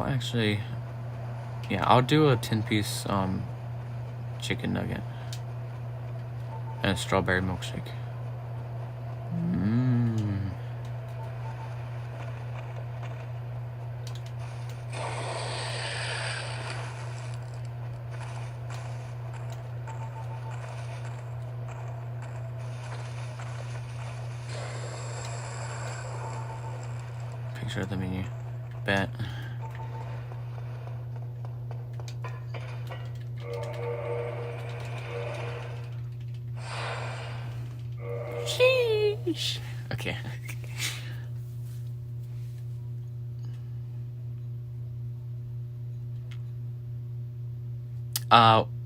actually, yeah, I'll do a 10-piece chicken nugget and a strawberry milkshake. picture of the menu. Bet. Sheesh. Okay.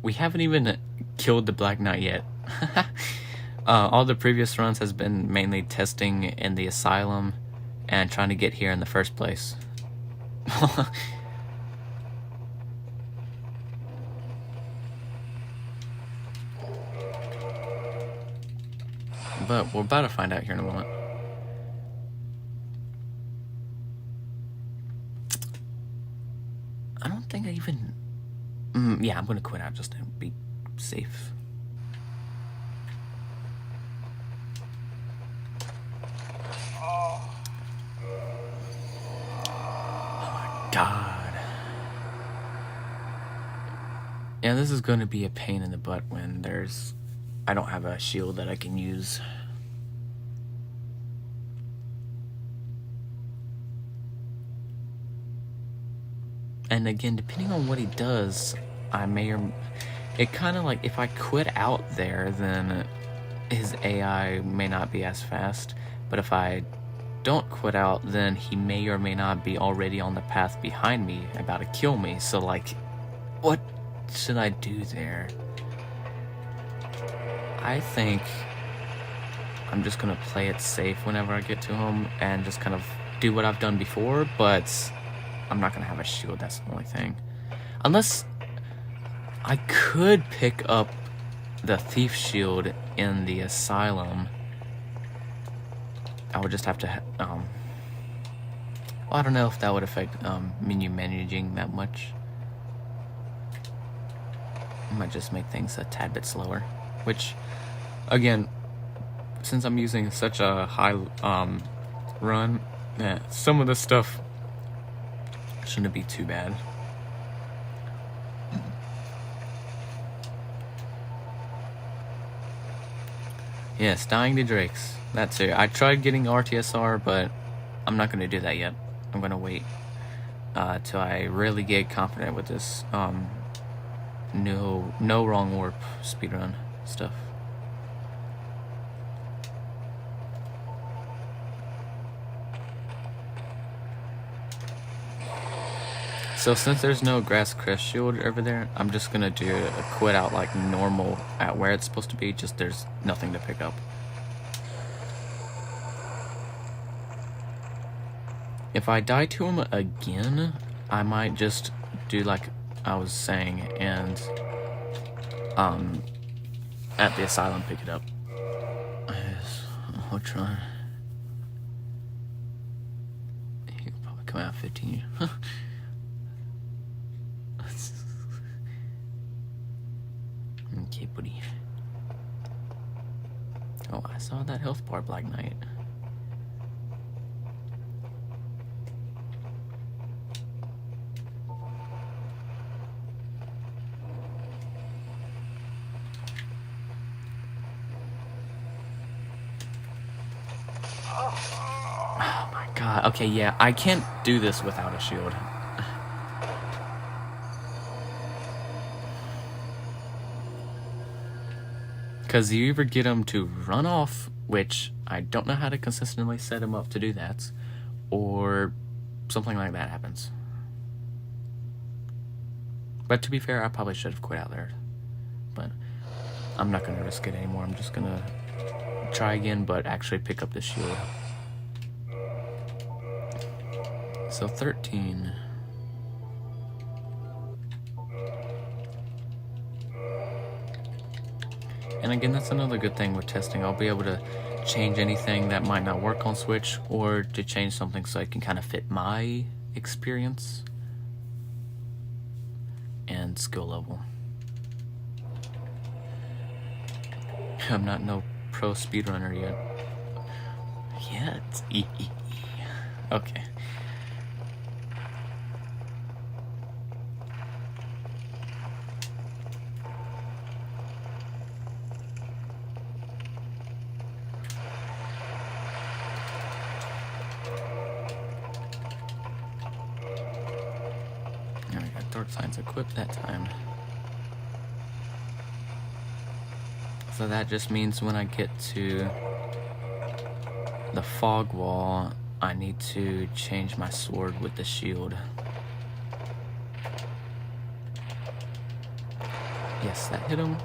We haven't even killed the Black Knight yet. All the previous runs has been mainly testing in the asylum and trying to get here in the first place. But we're about to find out here in a moment. I don't think I even... yeah, I'm gonna quit out just to be safe. Oh my god. Yeah, this is gonna be a pain in the butt when I don't have a shield that I can use. And again, depending on what he does, I may or... It kind of like, if I quit out there, then his AI may not be as fast. But if I don't quit out, then he may or may not be already on the path behind me, about to kill me. So, like, what should I do there? I think I'm just gonna play it safe whenever I get to him and just kind of do what I've done before, but I'm not gonna have a shield, that's the only thing. Unless I could pick up the thief shield in the asylum. I would just have to, well, I don't know if that would affect menu managing that much. It might just make things a tad bit slower, which, again, since I'm using such a high run, some of the stuff shouldn't be too bad. Yes, dying to Drakes. That's it. I tried getting RTSR, but I'm not going to do that yet. I'm going to wait till I really get confident with this no wrong warp speedrun stuff. So since there's no grass crest shield over there, I'm just gonna do a quit out like normal at where it's supposed to be, just there's nothing to pick up. If I die to him again, I might just do like I was saying and at the asylum pick it up. Yes, I'll try. He'll probably come out 15. Okay, buddy. Oh, I saw that health bar, Black Knight. Oh my god. Okay, yeah, I can't do this without a shield. Because you either get him to run off, which I don't know how to consistently set him up to do that, or something like that happens. But to be fair, I probably should have quit out there. But I'm not going to risk it anymore. I'm just going to try again, but actually pick up the shield. So 13... And again, that's another good thing with testing. I'll be able to change anything that might not work on Switch, or to change something so it can kind of fit my experience and skill level. I'm not no pro speedrunner yet. Okay. dark signs equipped that time. So that just means when I get to the fog wall, I need to change my sword with the shield. Yes, that hit him.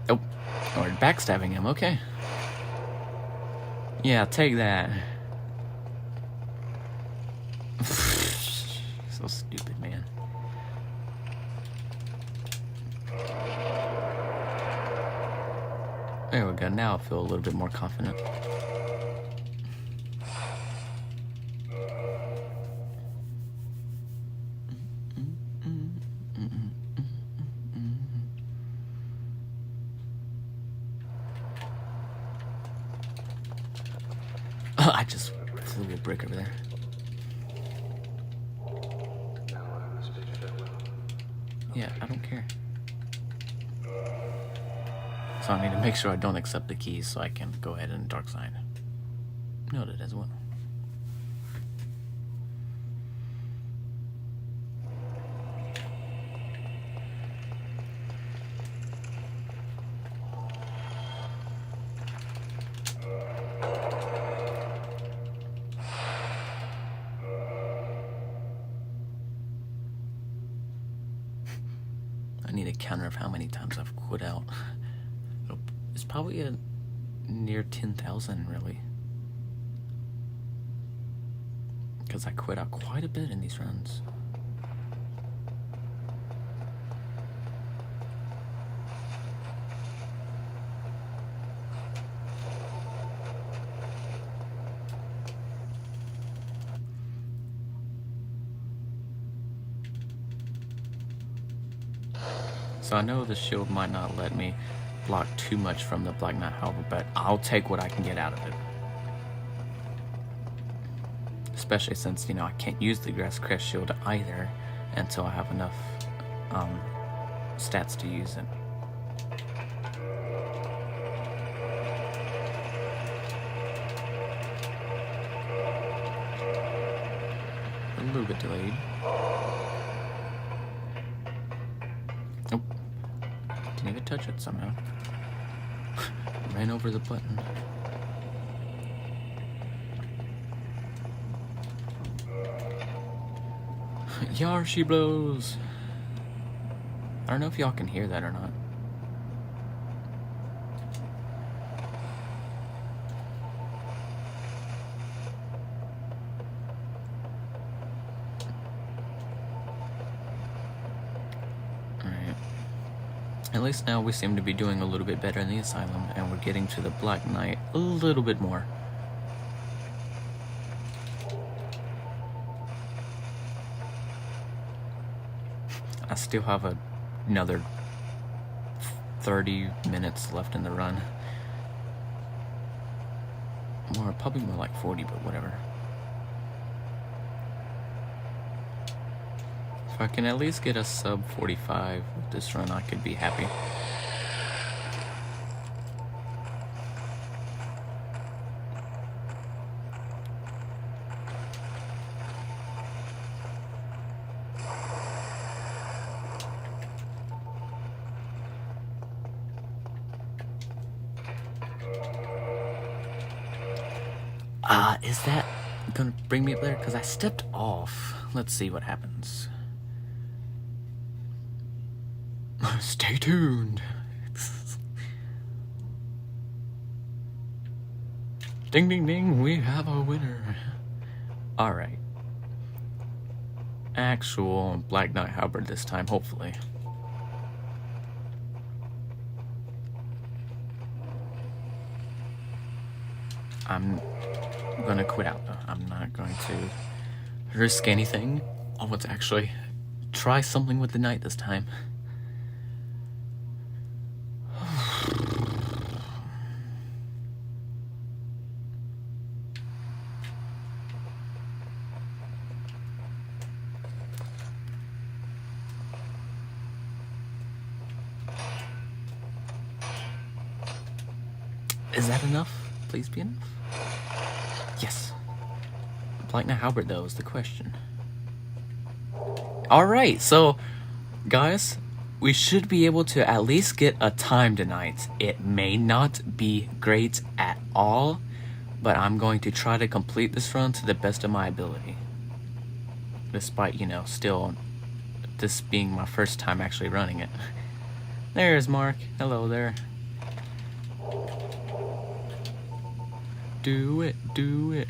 Oh, or backstabbing him, okay. Yeah, take that. So stupid, man. There we go, now I feel a little bit more confident. I just flew a brick over there. Yeah, I don't care. So I need to make sure I don't accept the keys so I can go ahead and dark sign. Noted as well. I need a counter of how many times I've quit out. It's probably a near 10,000, really. Because I quit out quite a bit in these runs. So I know the shield might not let me block too much from the Black Knight Halberd, but I'll take what I can get out of it. Especially since, you know, I can't use the Grass Crest shield either until I have enough stats to use it. A little bit delayed. Nope. Didn't even touch it somehow. Ran over the button. Yar, she blows. I don't know if y'all can hear that or not. Alright. At least now we seem to be doing a little bit better in the asylum, and we're getting to the Black Knight a little bit more. I still have another 30 minutes left in the run. Or probably more like 40, but whatever. If I can at least get a sub 45 with this run, I could be happy. Is that gonna bring me up there? Because I stepped off. Let's see what happens. Stay tuned. Ding, ding, ding, we have a winner. Alright. Actual Black Knight Halberd this time, hopefully. I'm gonna quit out though. I'm not going to risk anything. I want to actually try something with the knight this time. Is that enough? Please be enough. Yes. Applying the halberd, though, is the question. Alright, so, guys, we should be able to at least get a time tonight. It may not be great at all, but I'm going to try to complete this run to the best of my ability. Despite, you know, still this being my first time actually running it. There's Mark. Hello there. Do it, do it.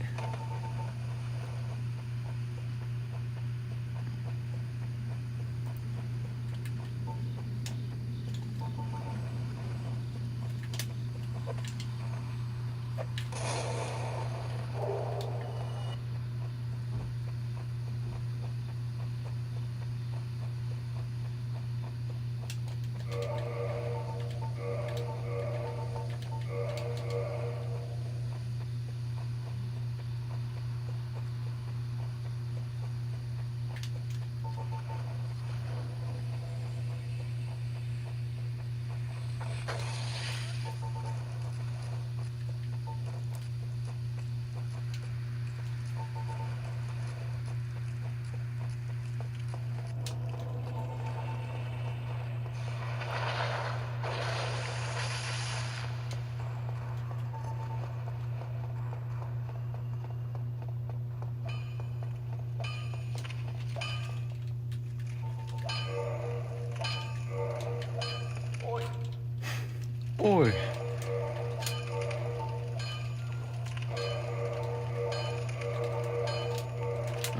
Oi.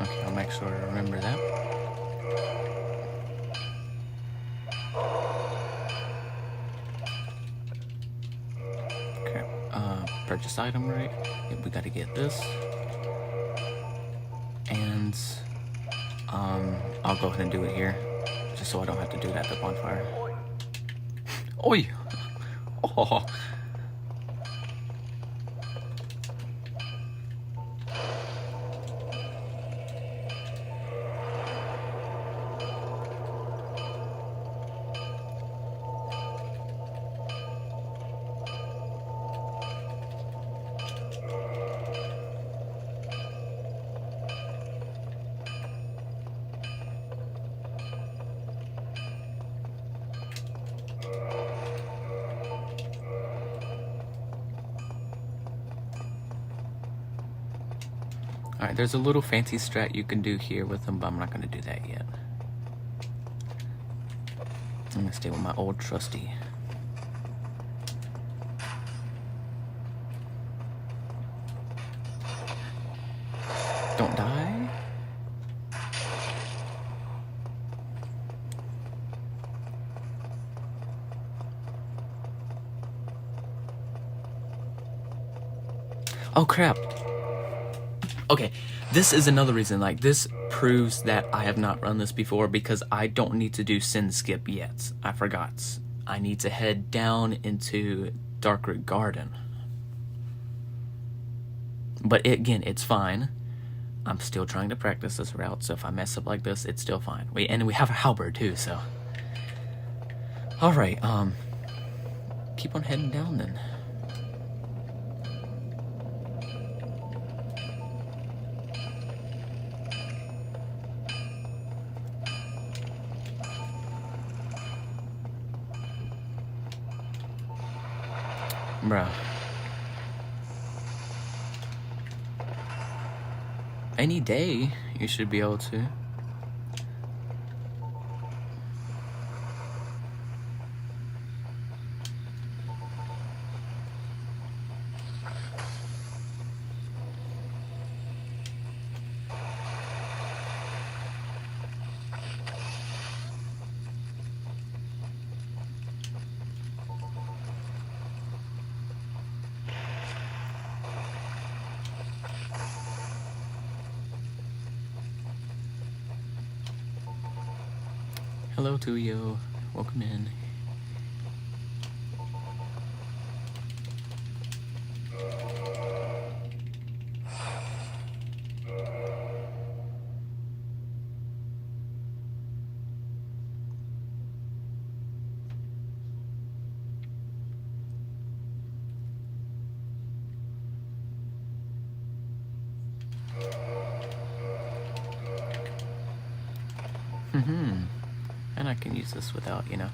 Okay, I'll make sure to remember that. Okay, purchase item, right? Yep, we gotta get this. And, I'll go ahead and do it here, just so I don't have to do that at the bonfire. Oi! Oh! Alright, there's a little fancy strat you can do here with them, but I'm not going to do that yet. I'm going to stay with my old trusty. Don't die. Oh crap. Okay, this is another reason, like, this proves that I have not run this before, because I don't need to do Sin Skip yet. I forgot. I need to head down into Darkroot Garden. But again, it's fine. I'm still trying to practice this route, so if I mess up like this, it's still fine. And we have a halberd too, so. Alright, keep on heading down then. Bruh. Any day, you should be able to. Hello, Tuyo. Welcome in. And I can use this without, you know.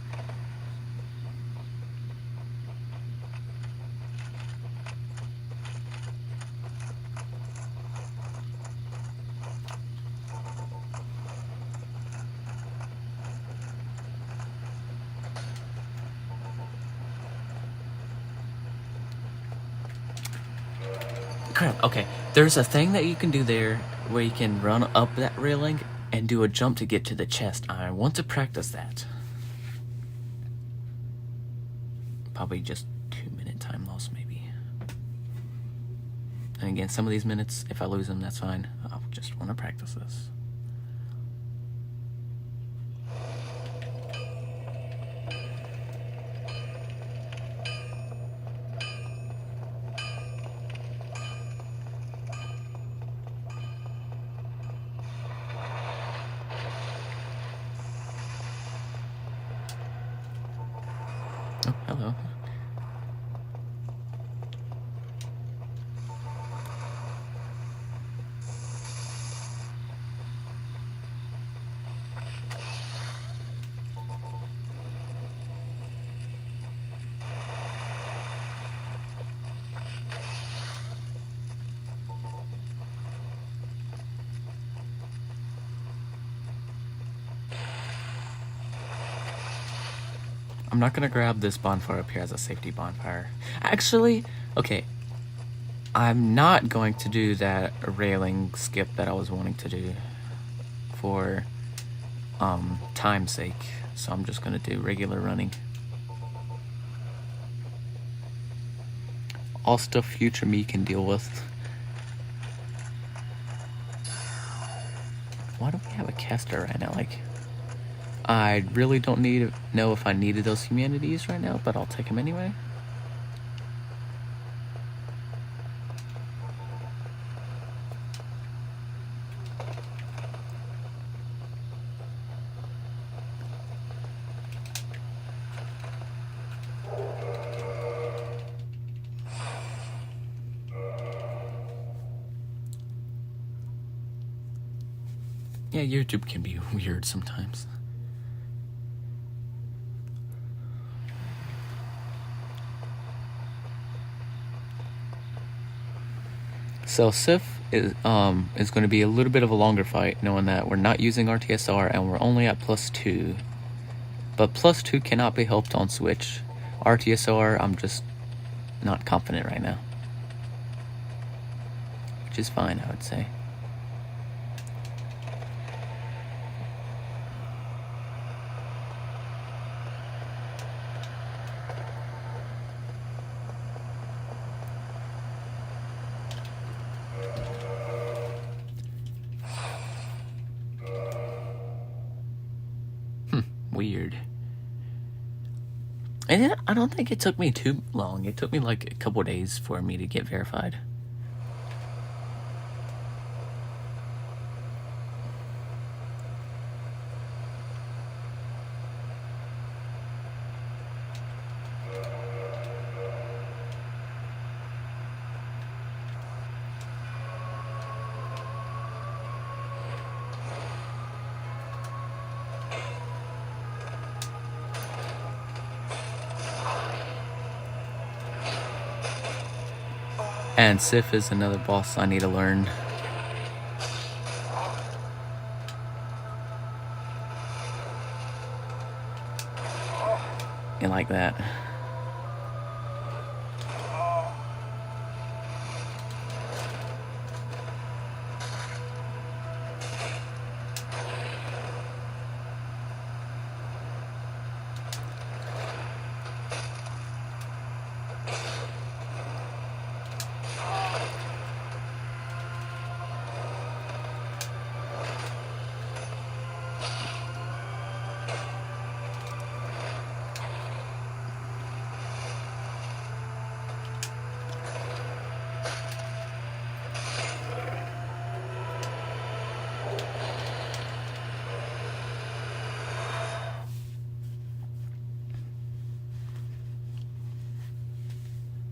Crap, okay. There's a thing that you can do there where you can run up that railing and do a jump to get to the chest. I want to practice that. Probably just 2-minute time loss, maybe. And again, some of these minutes, if I lose them, that's fine. I just want to practice this. Oh, hello. I'm not gonna grab this bonfire up here as a safety bonfire. Actually, okay. I'm not going to do that railing skip that I was wanting to do for time's sake. So I'm just gonna do regular running. All stuff future me can deal with. Why do we have a caster right now? Like, I really don't know if I needed those humanities right now, but I'll take them anyway. Yeah, YouTube can be weird sometimes. So Sif is going to be a little bit of a longer fight, knowing that we're not using RTSR and we're only at +2. But +2 cannot be helped on Switch. RTSR, I'm just not confident right now. Which is fine, I would say. Weird. And I don't think it took me too long. It took me like a couple days for me to get verified. And Sif is another boss I need to learn. And like that.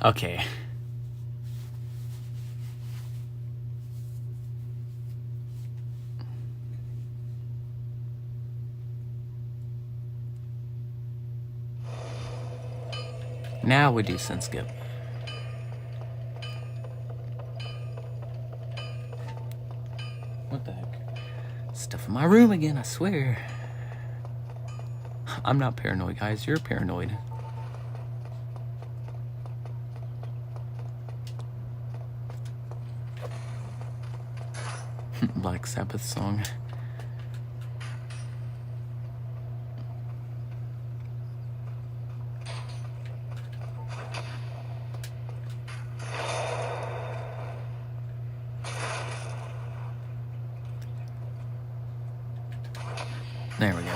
Okay. Now we do sin skip. What the heck? Stuff in my room again, I swear. I'm not paranoid, guys. You're paranoid. Black Sabbath song. There we go.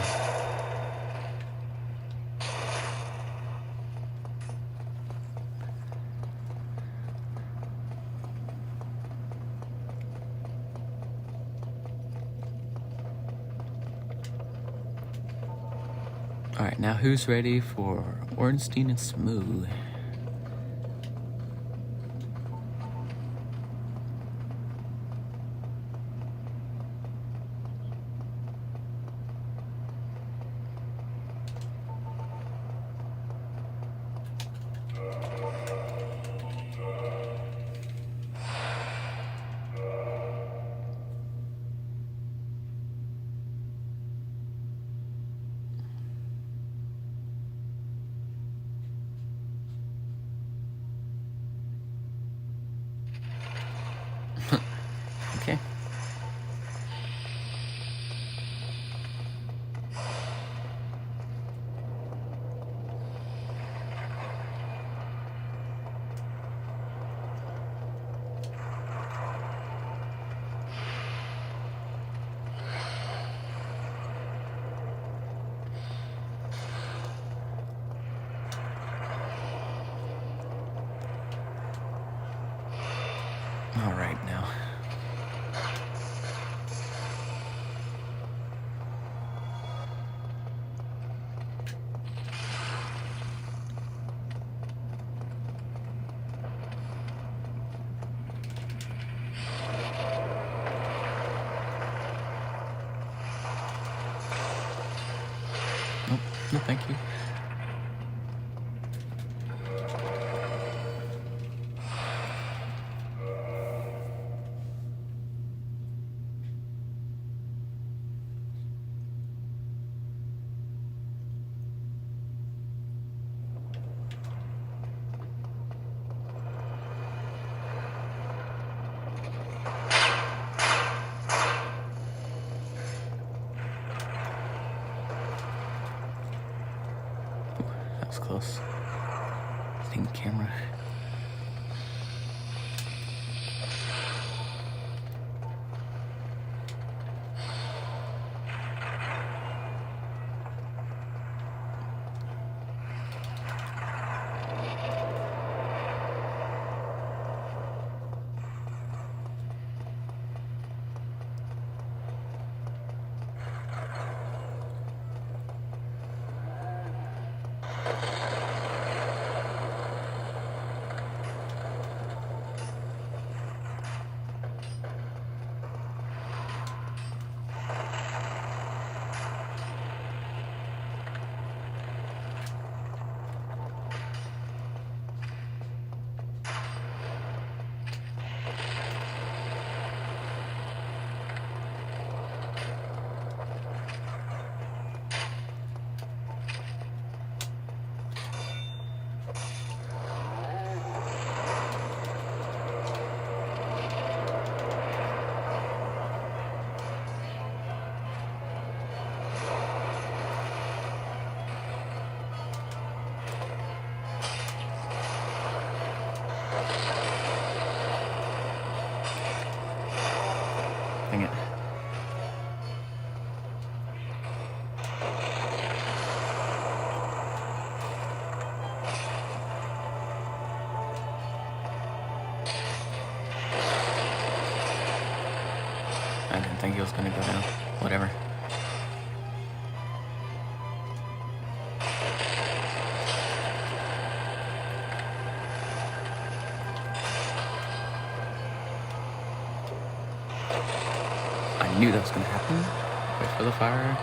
Alright, now who's ready for Ornstein and Smooth? Okay. All right now. Nope, no thank you. That was close. Thing camera. Dang it. I didn't think he was gonna go down. Whatever. I knew that was gonna happen. Wait for the fire.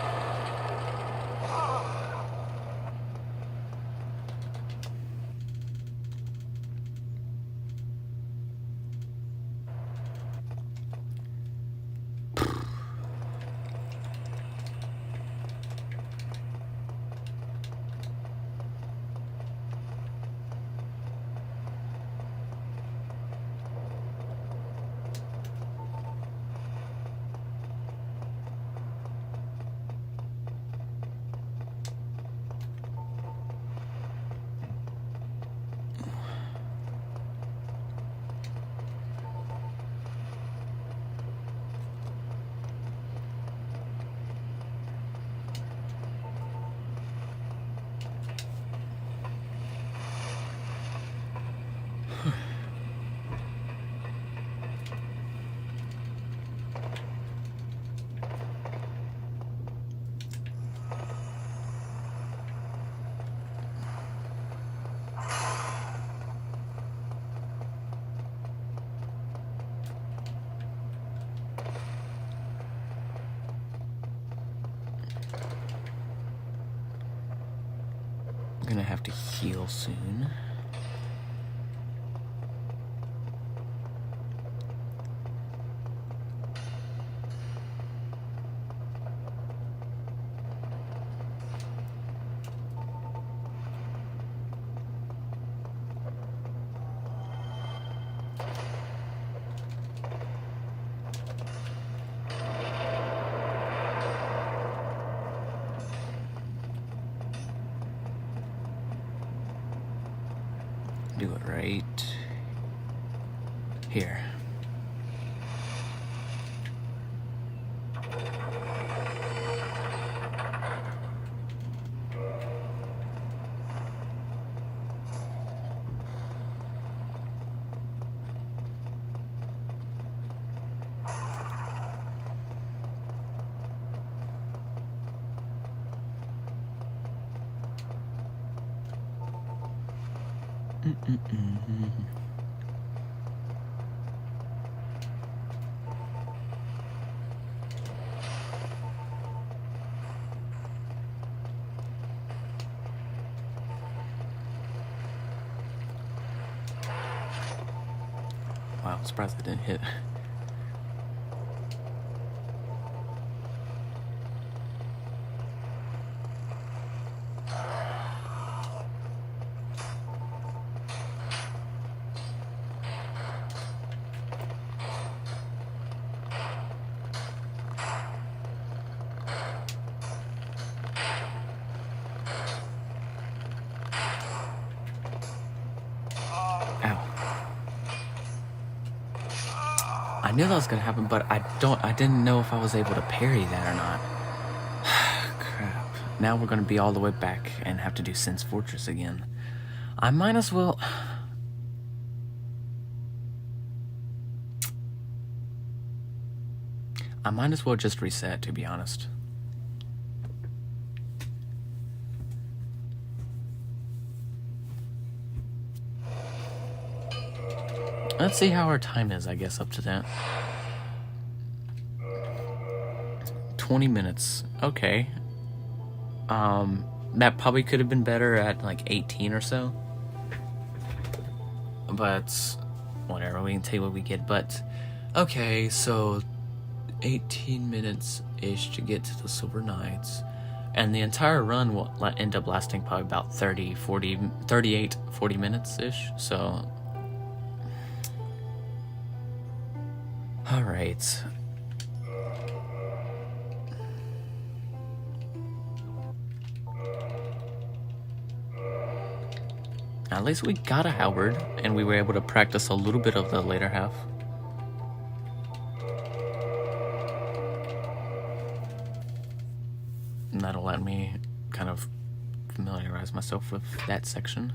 gonna have to heal soon. Do it right here. Wow, I'm surprised I didn't hit. I knew that was gonna happen, but I didn't know if I was able to parry that or not. Crap. Now we're gonna be all the way back and have to do Sin's Fortress again. I might as well... just reset, to be honest. Let's see how our time is, I guess, up to that. 20 minutes. Okay. That probably could have been better at like 18 or so. But whatever, we can take what we get. But okay, so 18 minutes-ish to get to the Silver Knights. And the entire run will end up lasting probably about 38, 40 minutes-ish. So... Alright. At least we got a halberd, and we were able to practice a little bit of the later half. And that'll let me kind of familiarize myself with that section.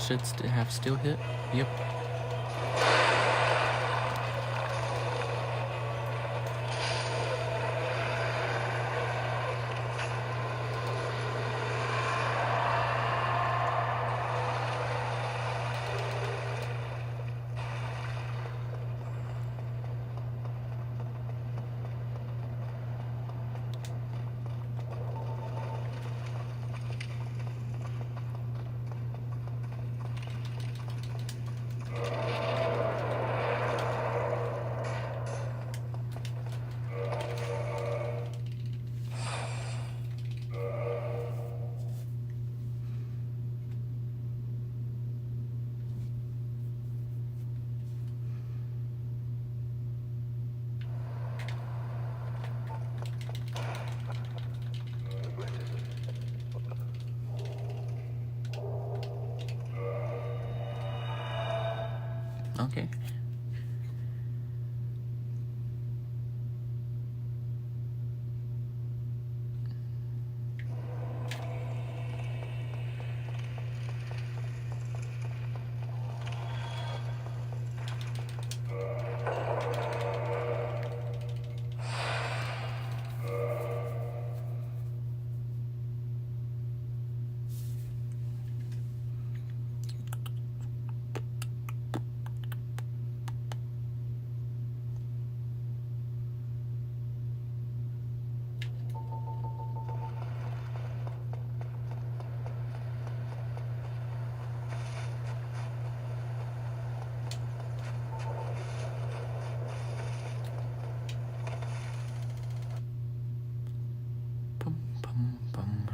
Should have still hit. Yep. Okay. Bum, bum, bum.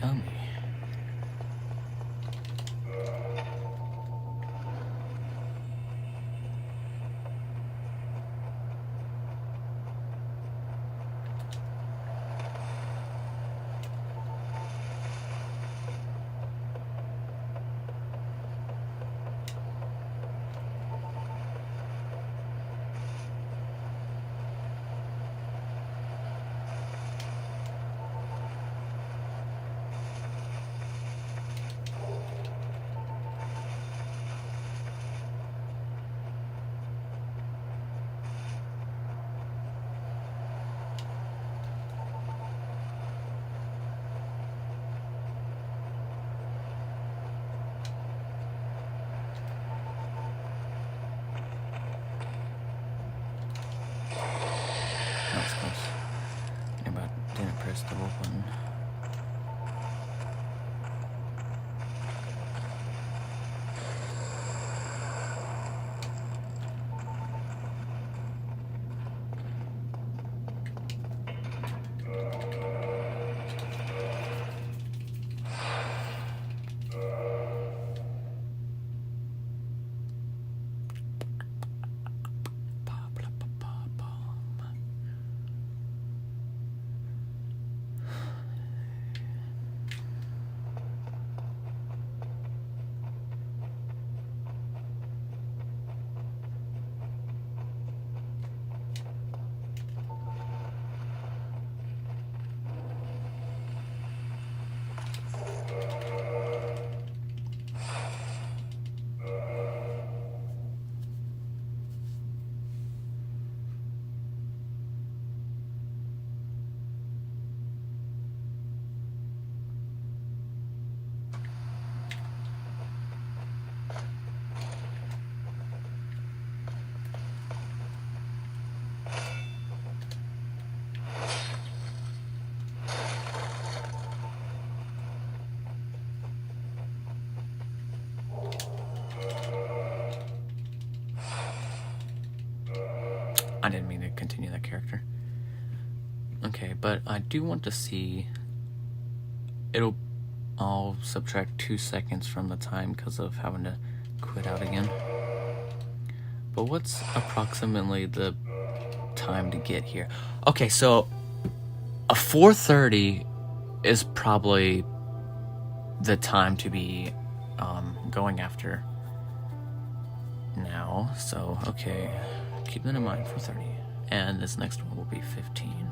Dummy. That was close. I about didn't press the roll button. I didn't mean to continue that character. Okay, but I do want to see... I'll subtract 2 seconds from the time because of having to quit out again. But what's approximately the time to get here? Okay, so a 4:30 is probably the time to be going after now. So, okay, keep that in mind, 4:30. And this next one will be 15.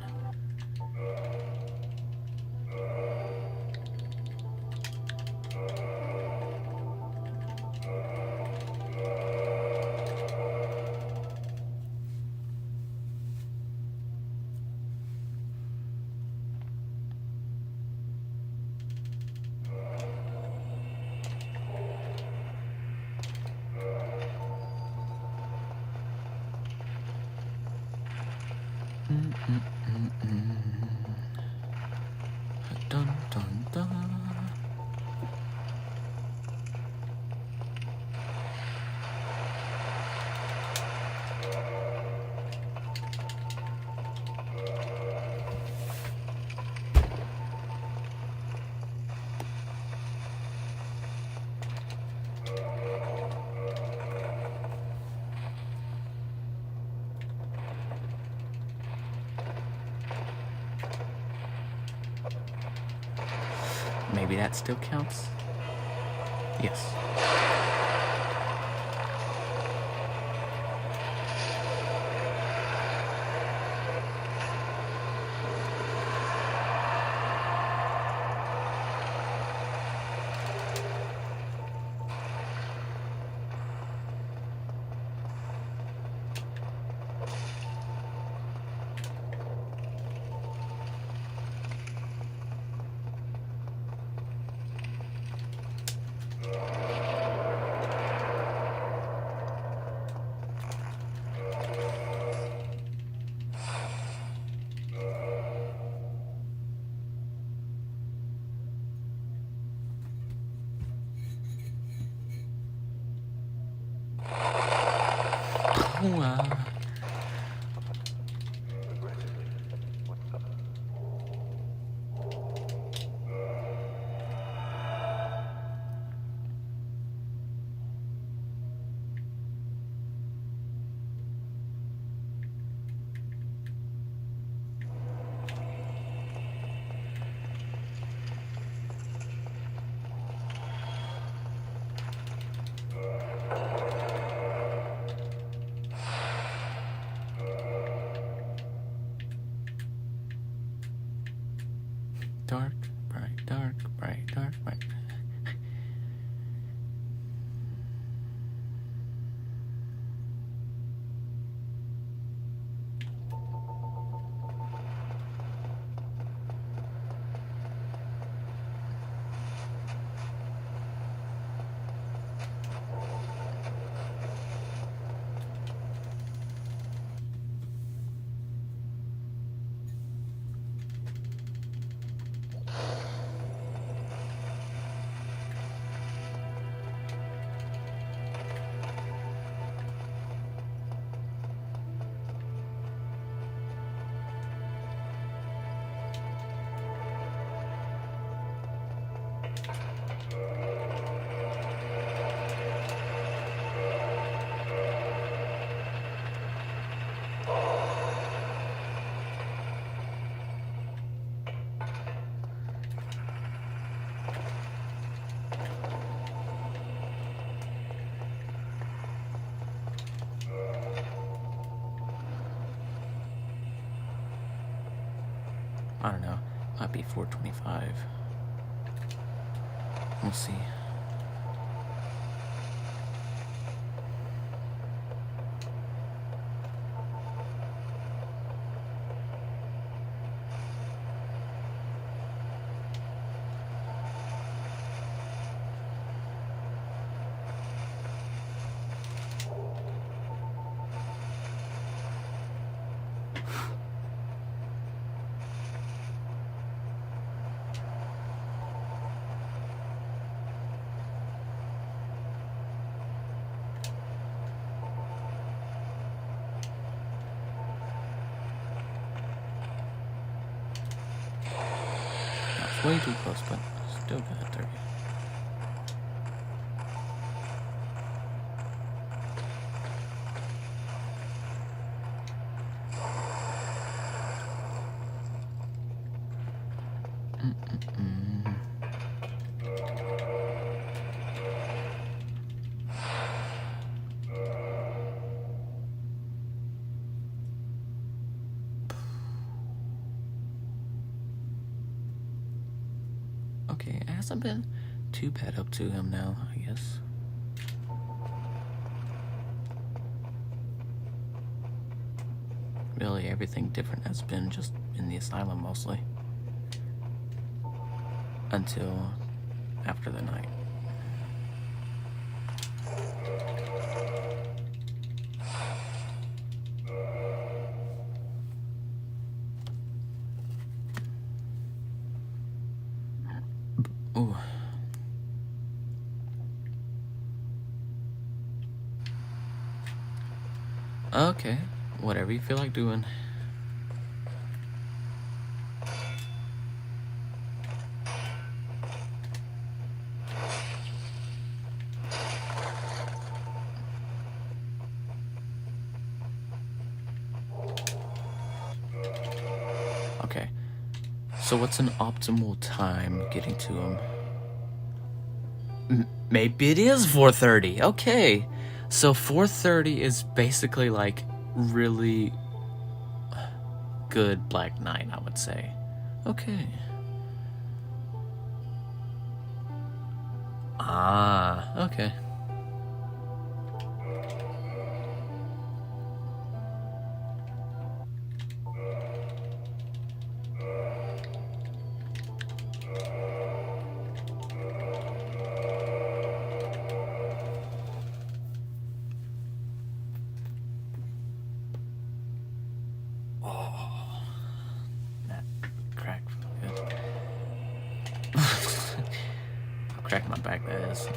Maybe that still counts? Yes. Dark, bright, dark, bright, dark, bright. I don't know. Might be 425. We'll see. Way too close, but still got 30. Okay, it hasn't been too bad up to him now, I guess. Really, everything different has been just in the asylum mostly. Until after the night. Ooh. Okay, whatever you feel like doing. Okay, so what's an optimal time getting to him? Maybe it is 4:30. Okay. So 4:30 is basically like really good Black Knight, I would say. Okay. Ah, okay. Oh, that cracked good. I'll crack my back, that is.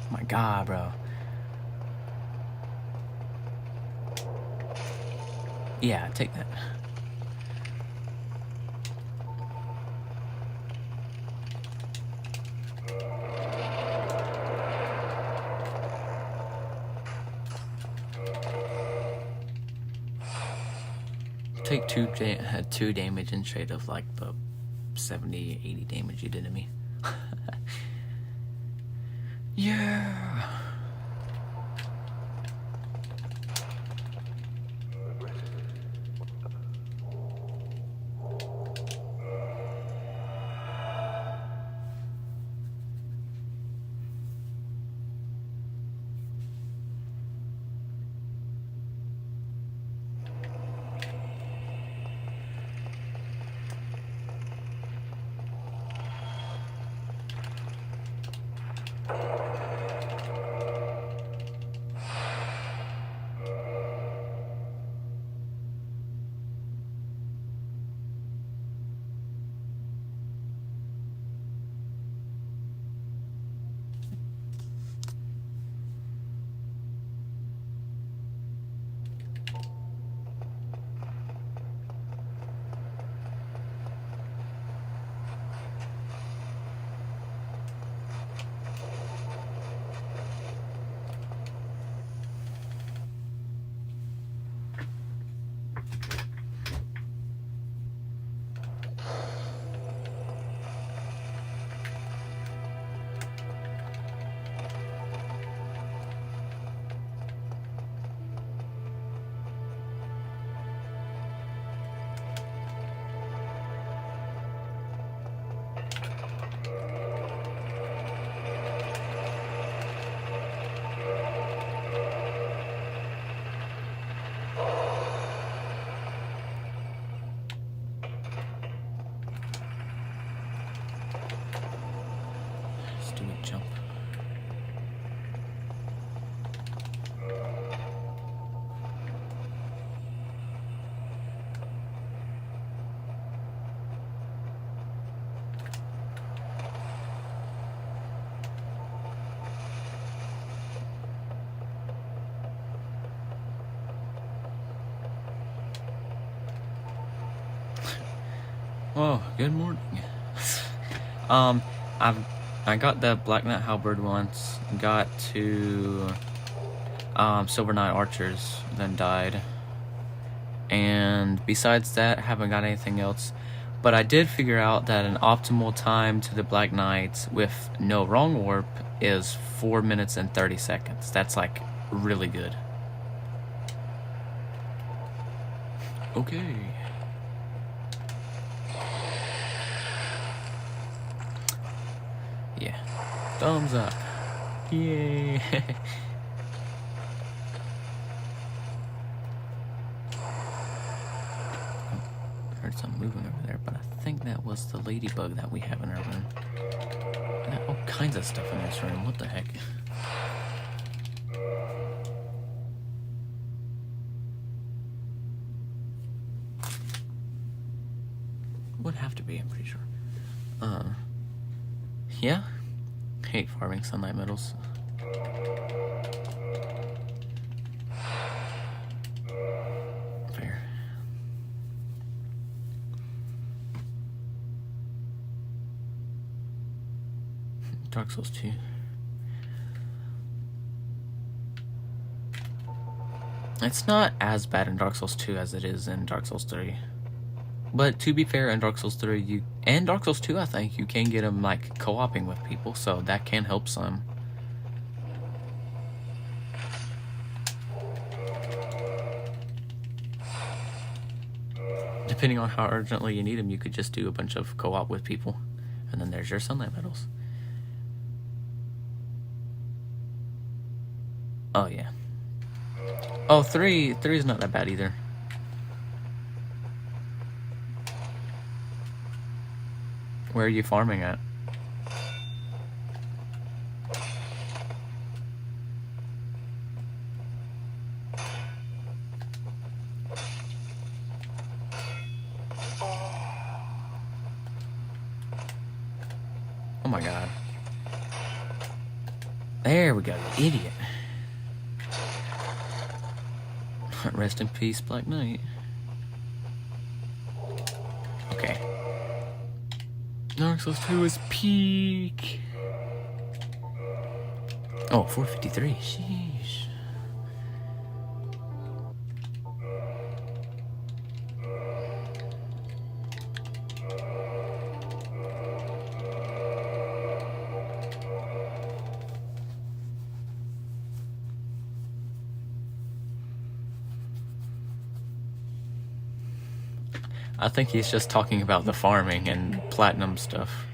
Oh my god, bro. Yeah, take that. Take had 2 damage instead of like the 70, 80 damage you did to me. Yeah. Let's do a jump. Oh, good morning. I got the Black Knight Halberd once, got to Silver Knight Archers, then died. And besides that, haven't got anything else. But I did figure out that an optimal time to the Black Knights with no wrong warp is 4 minutes and 30 seconds. That's like really good. Okay. Yeah. Thumbs up. Yay. Heard something moving over there, but I think that was the ladybug that we have in our room. I got all kinds of stuff in this room. What the heck? Would have to be, I'm pretty sure. Yeah. Hate farming sunlight metals. Fair. Dark Souls 2. It's not as bad in Dark Souls 2 as it is in Dark Souls 3. But to be fair, in Dark Souls 3 and Dark Souls 2, I think you can get them like co-oping with people, so that can help some. Depending on how urgently you need them, you could just do a bunch of co-op with people, and then there's your sunlight metals. Oh yeah. Oh, 3 is not that bad either. Where are you farming at? Oh my god. There we go, you idiot. Rest in peace, Black Knight. Okay. Dark Souls 2 is peak. Oh, 453. Sheesh. I think he's just talking about the farming and platinum stuff.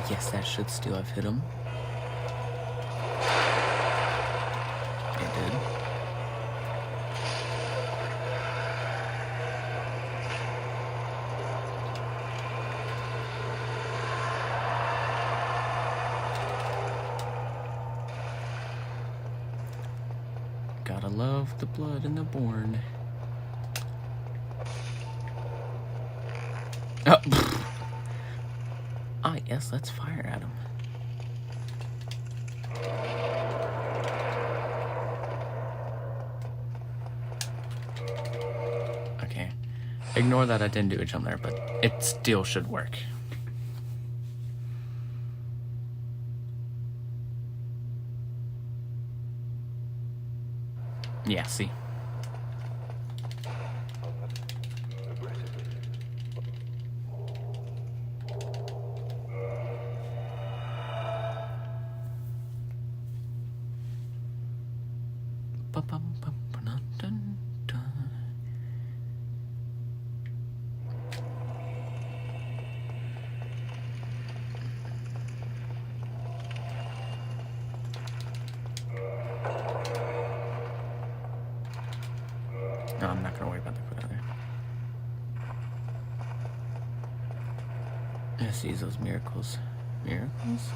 Yes, that should still have hit him. It did. Gotta love the blood in the born. Oh, ah, yes, let's fire at him. Okay. Ignore that I didn't do a jump there, but it still should work. Yeah, see. No, I'm not gonna worry about the foot either. Let's see those miracles. Miracles?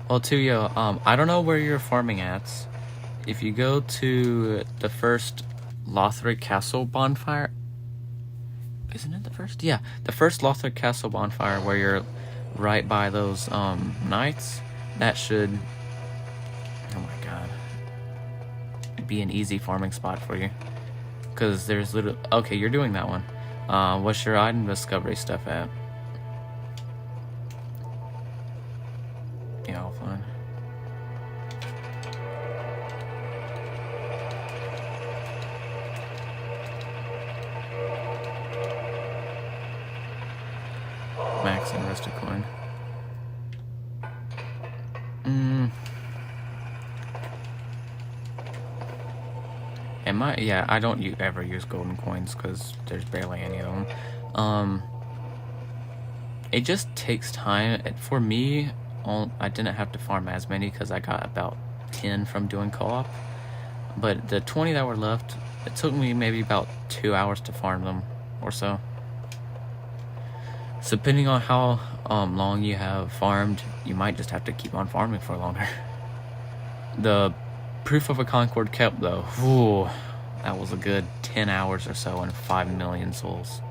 Well, too, yo, I don't know where you're farming at. If you go to the first Lothric Castle bonfire, isn't it the first? Yeah, the first Lothric Castle bonfire where you're right by those knights. That should. Oh my god. be an easy farming spot for you. Because there's little... Okay, you're doing that one. What's your item discovery stuff at? Yeah, I'll find. Max and rusted coin. Yeah, I don't ever use golden coins because there's barely any of them. It just takes time. For me, I didn't have to farm as many because I got about 10 from doing co-op. But the 20 that were left, it took me maybe about 2 hours to farm them or so. So depending on how long you have farmed, you might just have to keep on farming for longer. The Proof of a Concord kept though, whew, that was a good 10 hours or so and 5 million souls.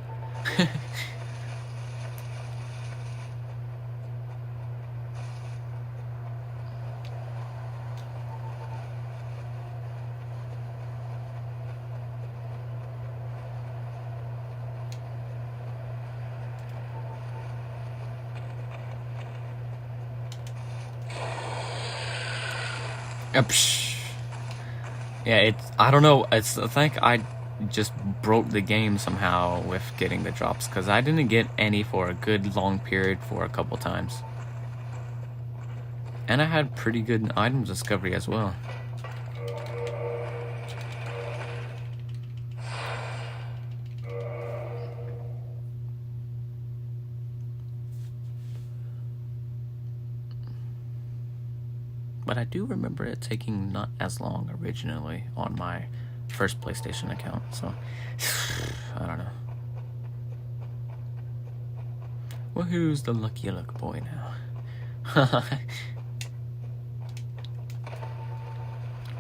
Yeah, I don't know, I think I just broke the game somehow with getting the drops, because I didn't get any for a good long period for a couple times. And I had pretty good item discovery as well. But I do remember it taking not as long originally on my first PlayStation account, so I don't know. Well, who's the lucky luck boy now?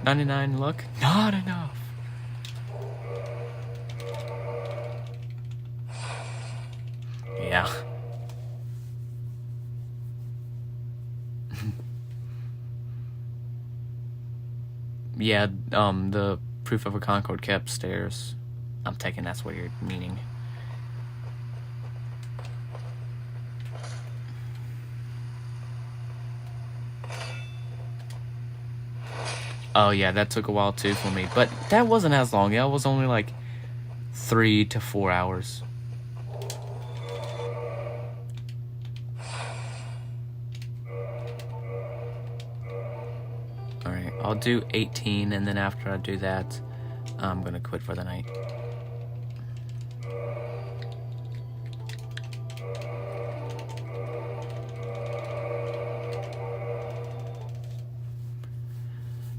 99 luck? Not enough. Yeah. Yeah, the Proof of a Concord kept stairs. I'm taking that's what you're meaning. Oh yeah, that took a while too for me, but that wasn't as long. Yeah, it was only like 3 to 4 hours. Alright, I'll do 18, and then after I do that, I'm gonna quit for the night.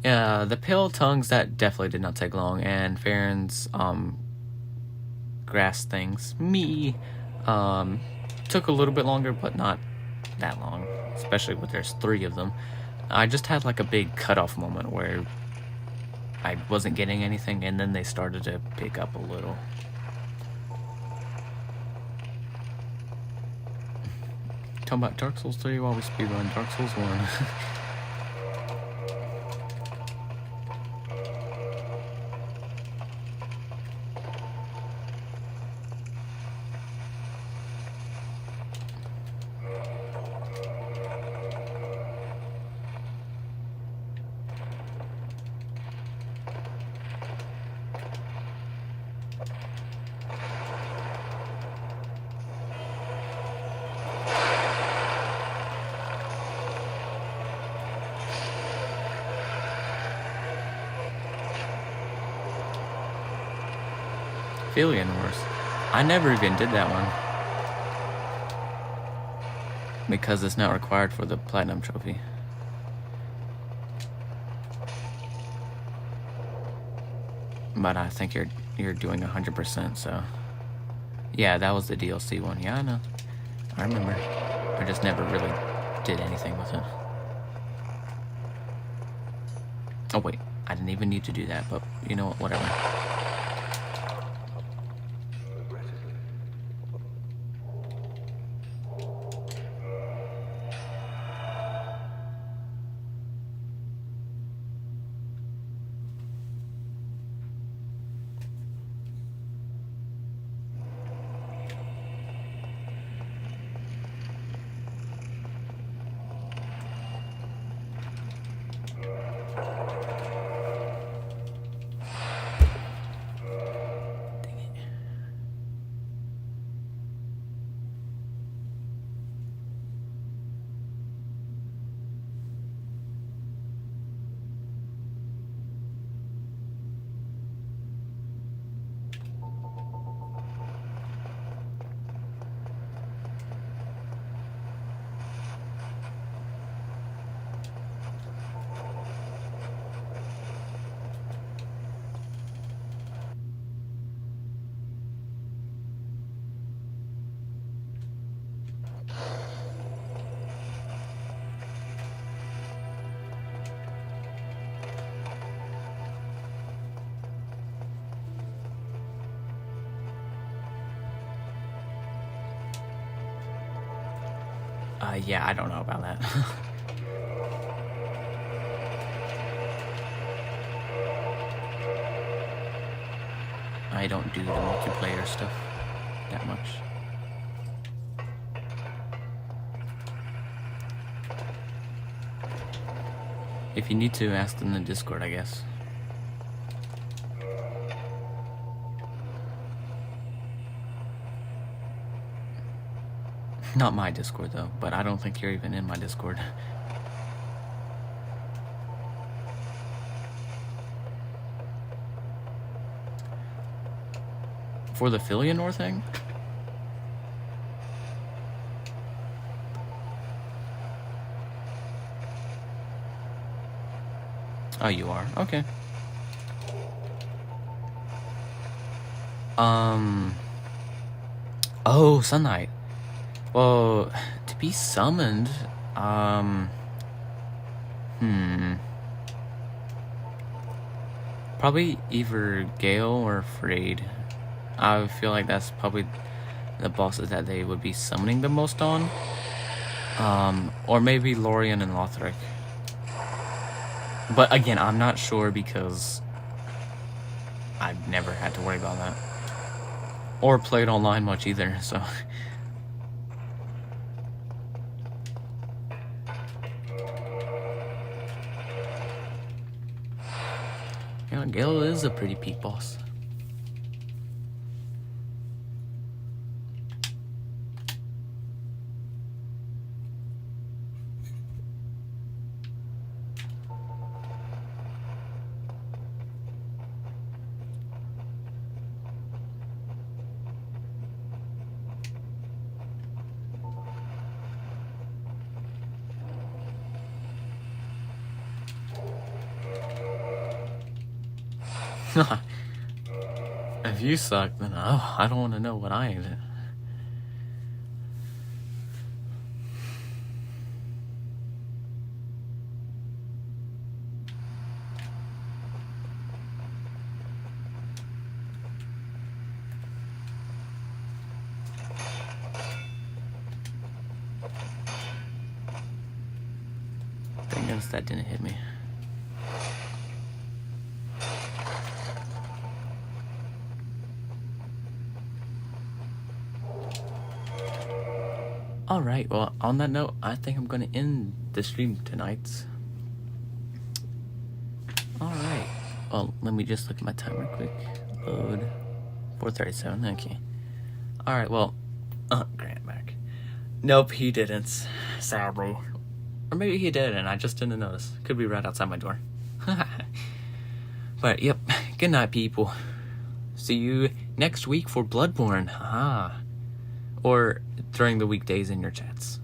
Yeah, the Pale Tongues, that definitely did not take long, and Farron's grass things, took a little bit longer, but not that long, especially when there's 3 of them. I just had like a big cutoff moment where I wasn't getting anything, and then they started to pick up a little. Talking about Dark Souls 3 while we speedrun Dark Souls 1. Alien Wars. I never even did that one because it's not required for the Platinum Trophy. But I think you're doing 100%, so yeah, that was the DLC one. Yeah, I know. I remember. I just never really did anything with it. Oh wait, I didn't even need to do that, but you know what, whatever. Yeah, I don't know about that. I don't do the multiplayer stuff that much. If you need to, ask in the Discord, I guess. Not my Discord, though, but I don't think you're even in my Discord. For the Filianor thing? Oh, you are? Okay. Oh, Sunlight. Well, to be summoned, probably either Gale or Frayed. I feel like that's probably the bosses that they would be summoning the most on. Or maybe Lorien and Lothric. But again, I'm not sure because I've never had to worry about that. Or played online much either, so... Yeah, Gale is a pretty peak boss. If you suck, then I don't want to know what I did. Thank goodness that didn't hit me. Alright, well, on that note, I think I'm going to end the stream tonight. Alright. Well, let me just look at my time real quick. Load. 4:37, okay. Alright, well, Grant back. Nope, he didn't. Sadly. Or maybe he did and I just didn't notice. Could be right outside my door. But, yep. Good night, people. See you next week for Bloodborne. Or during the weekdays in your chats.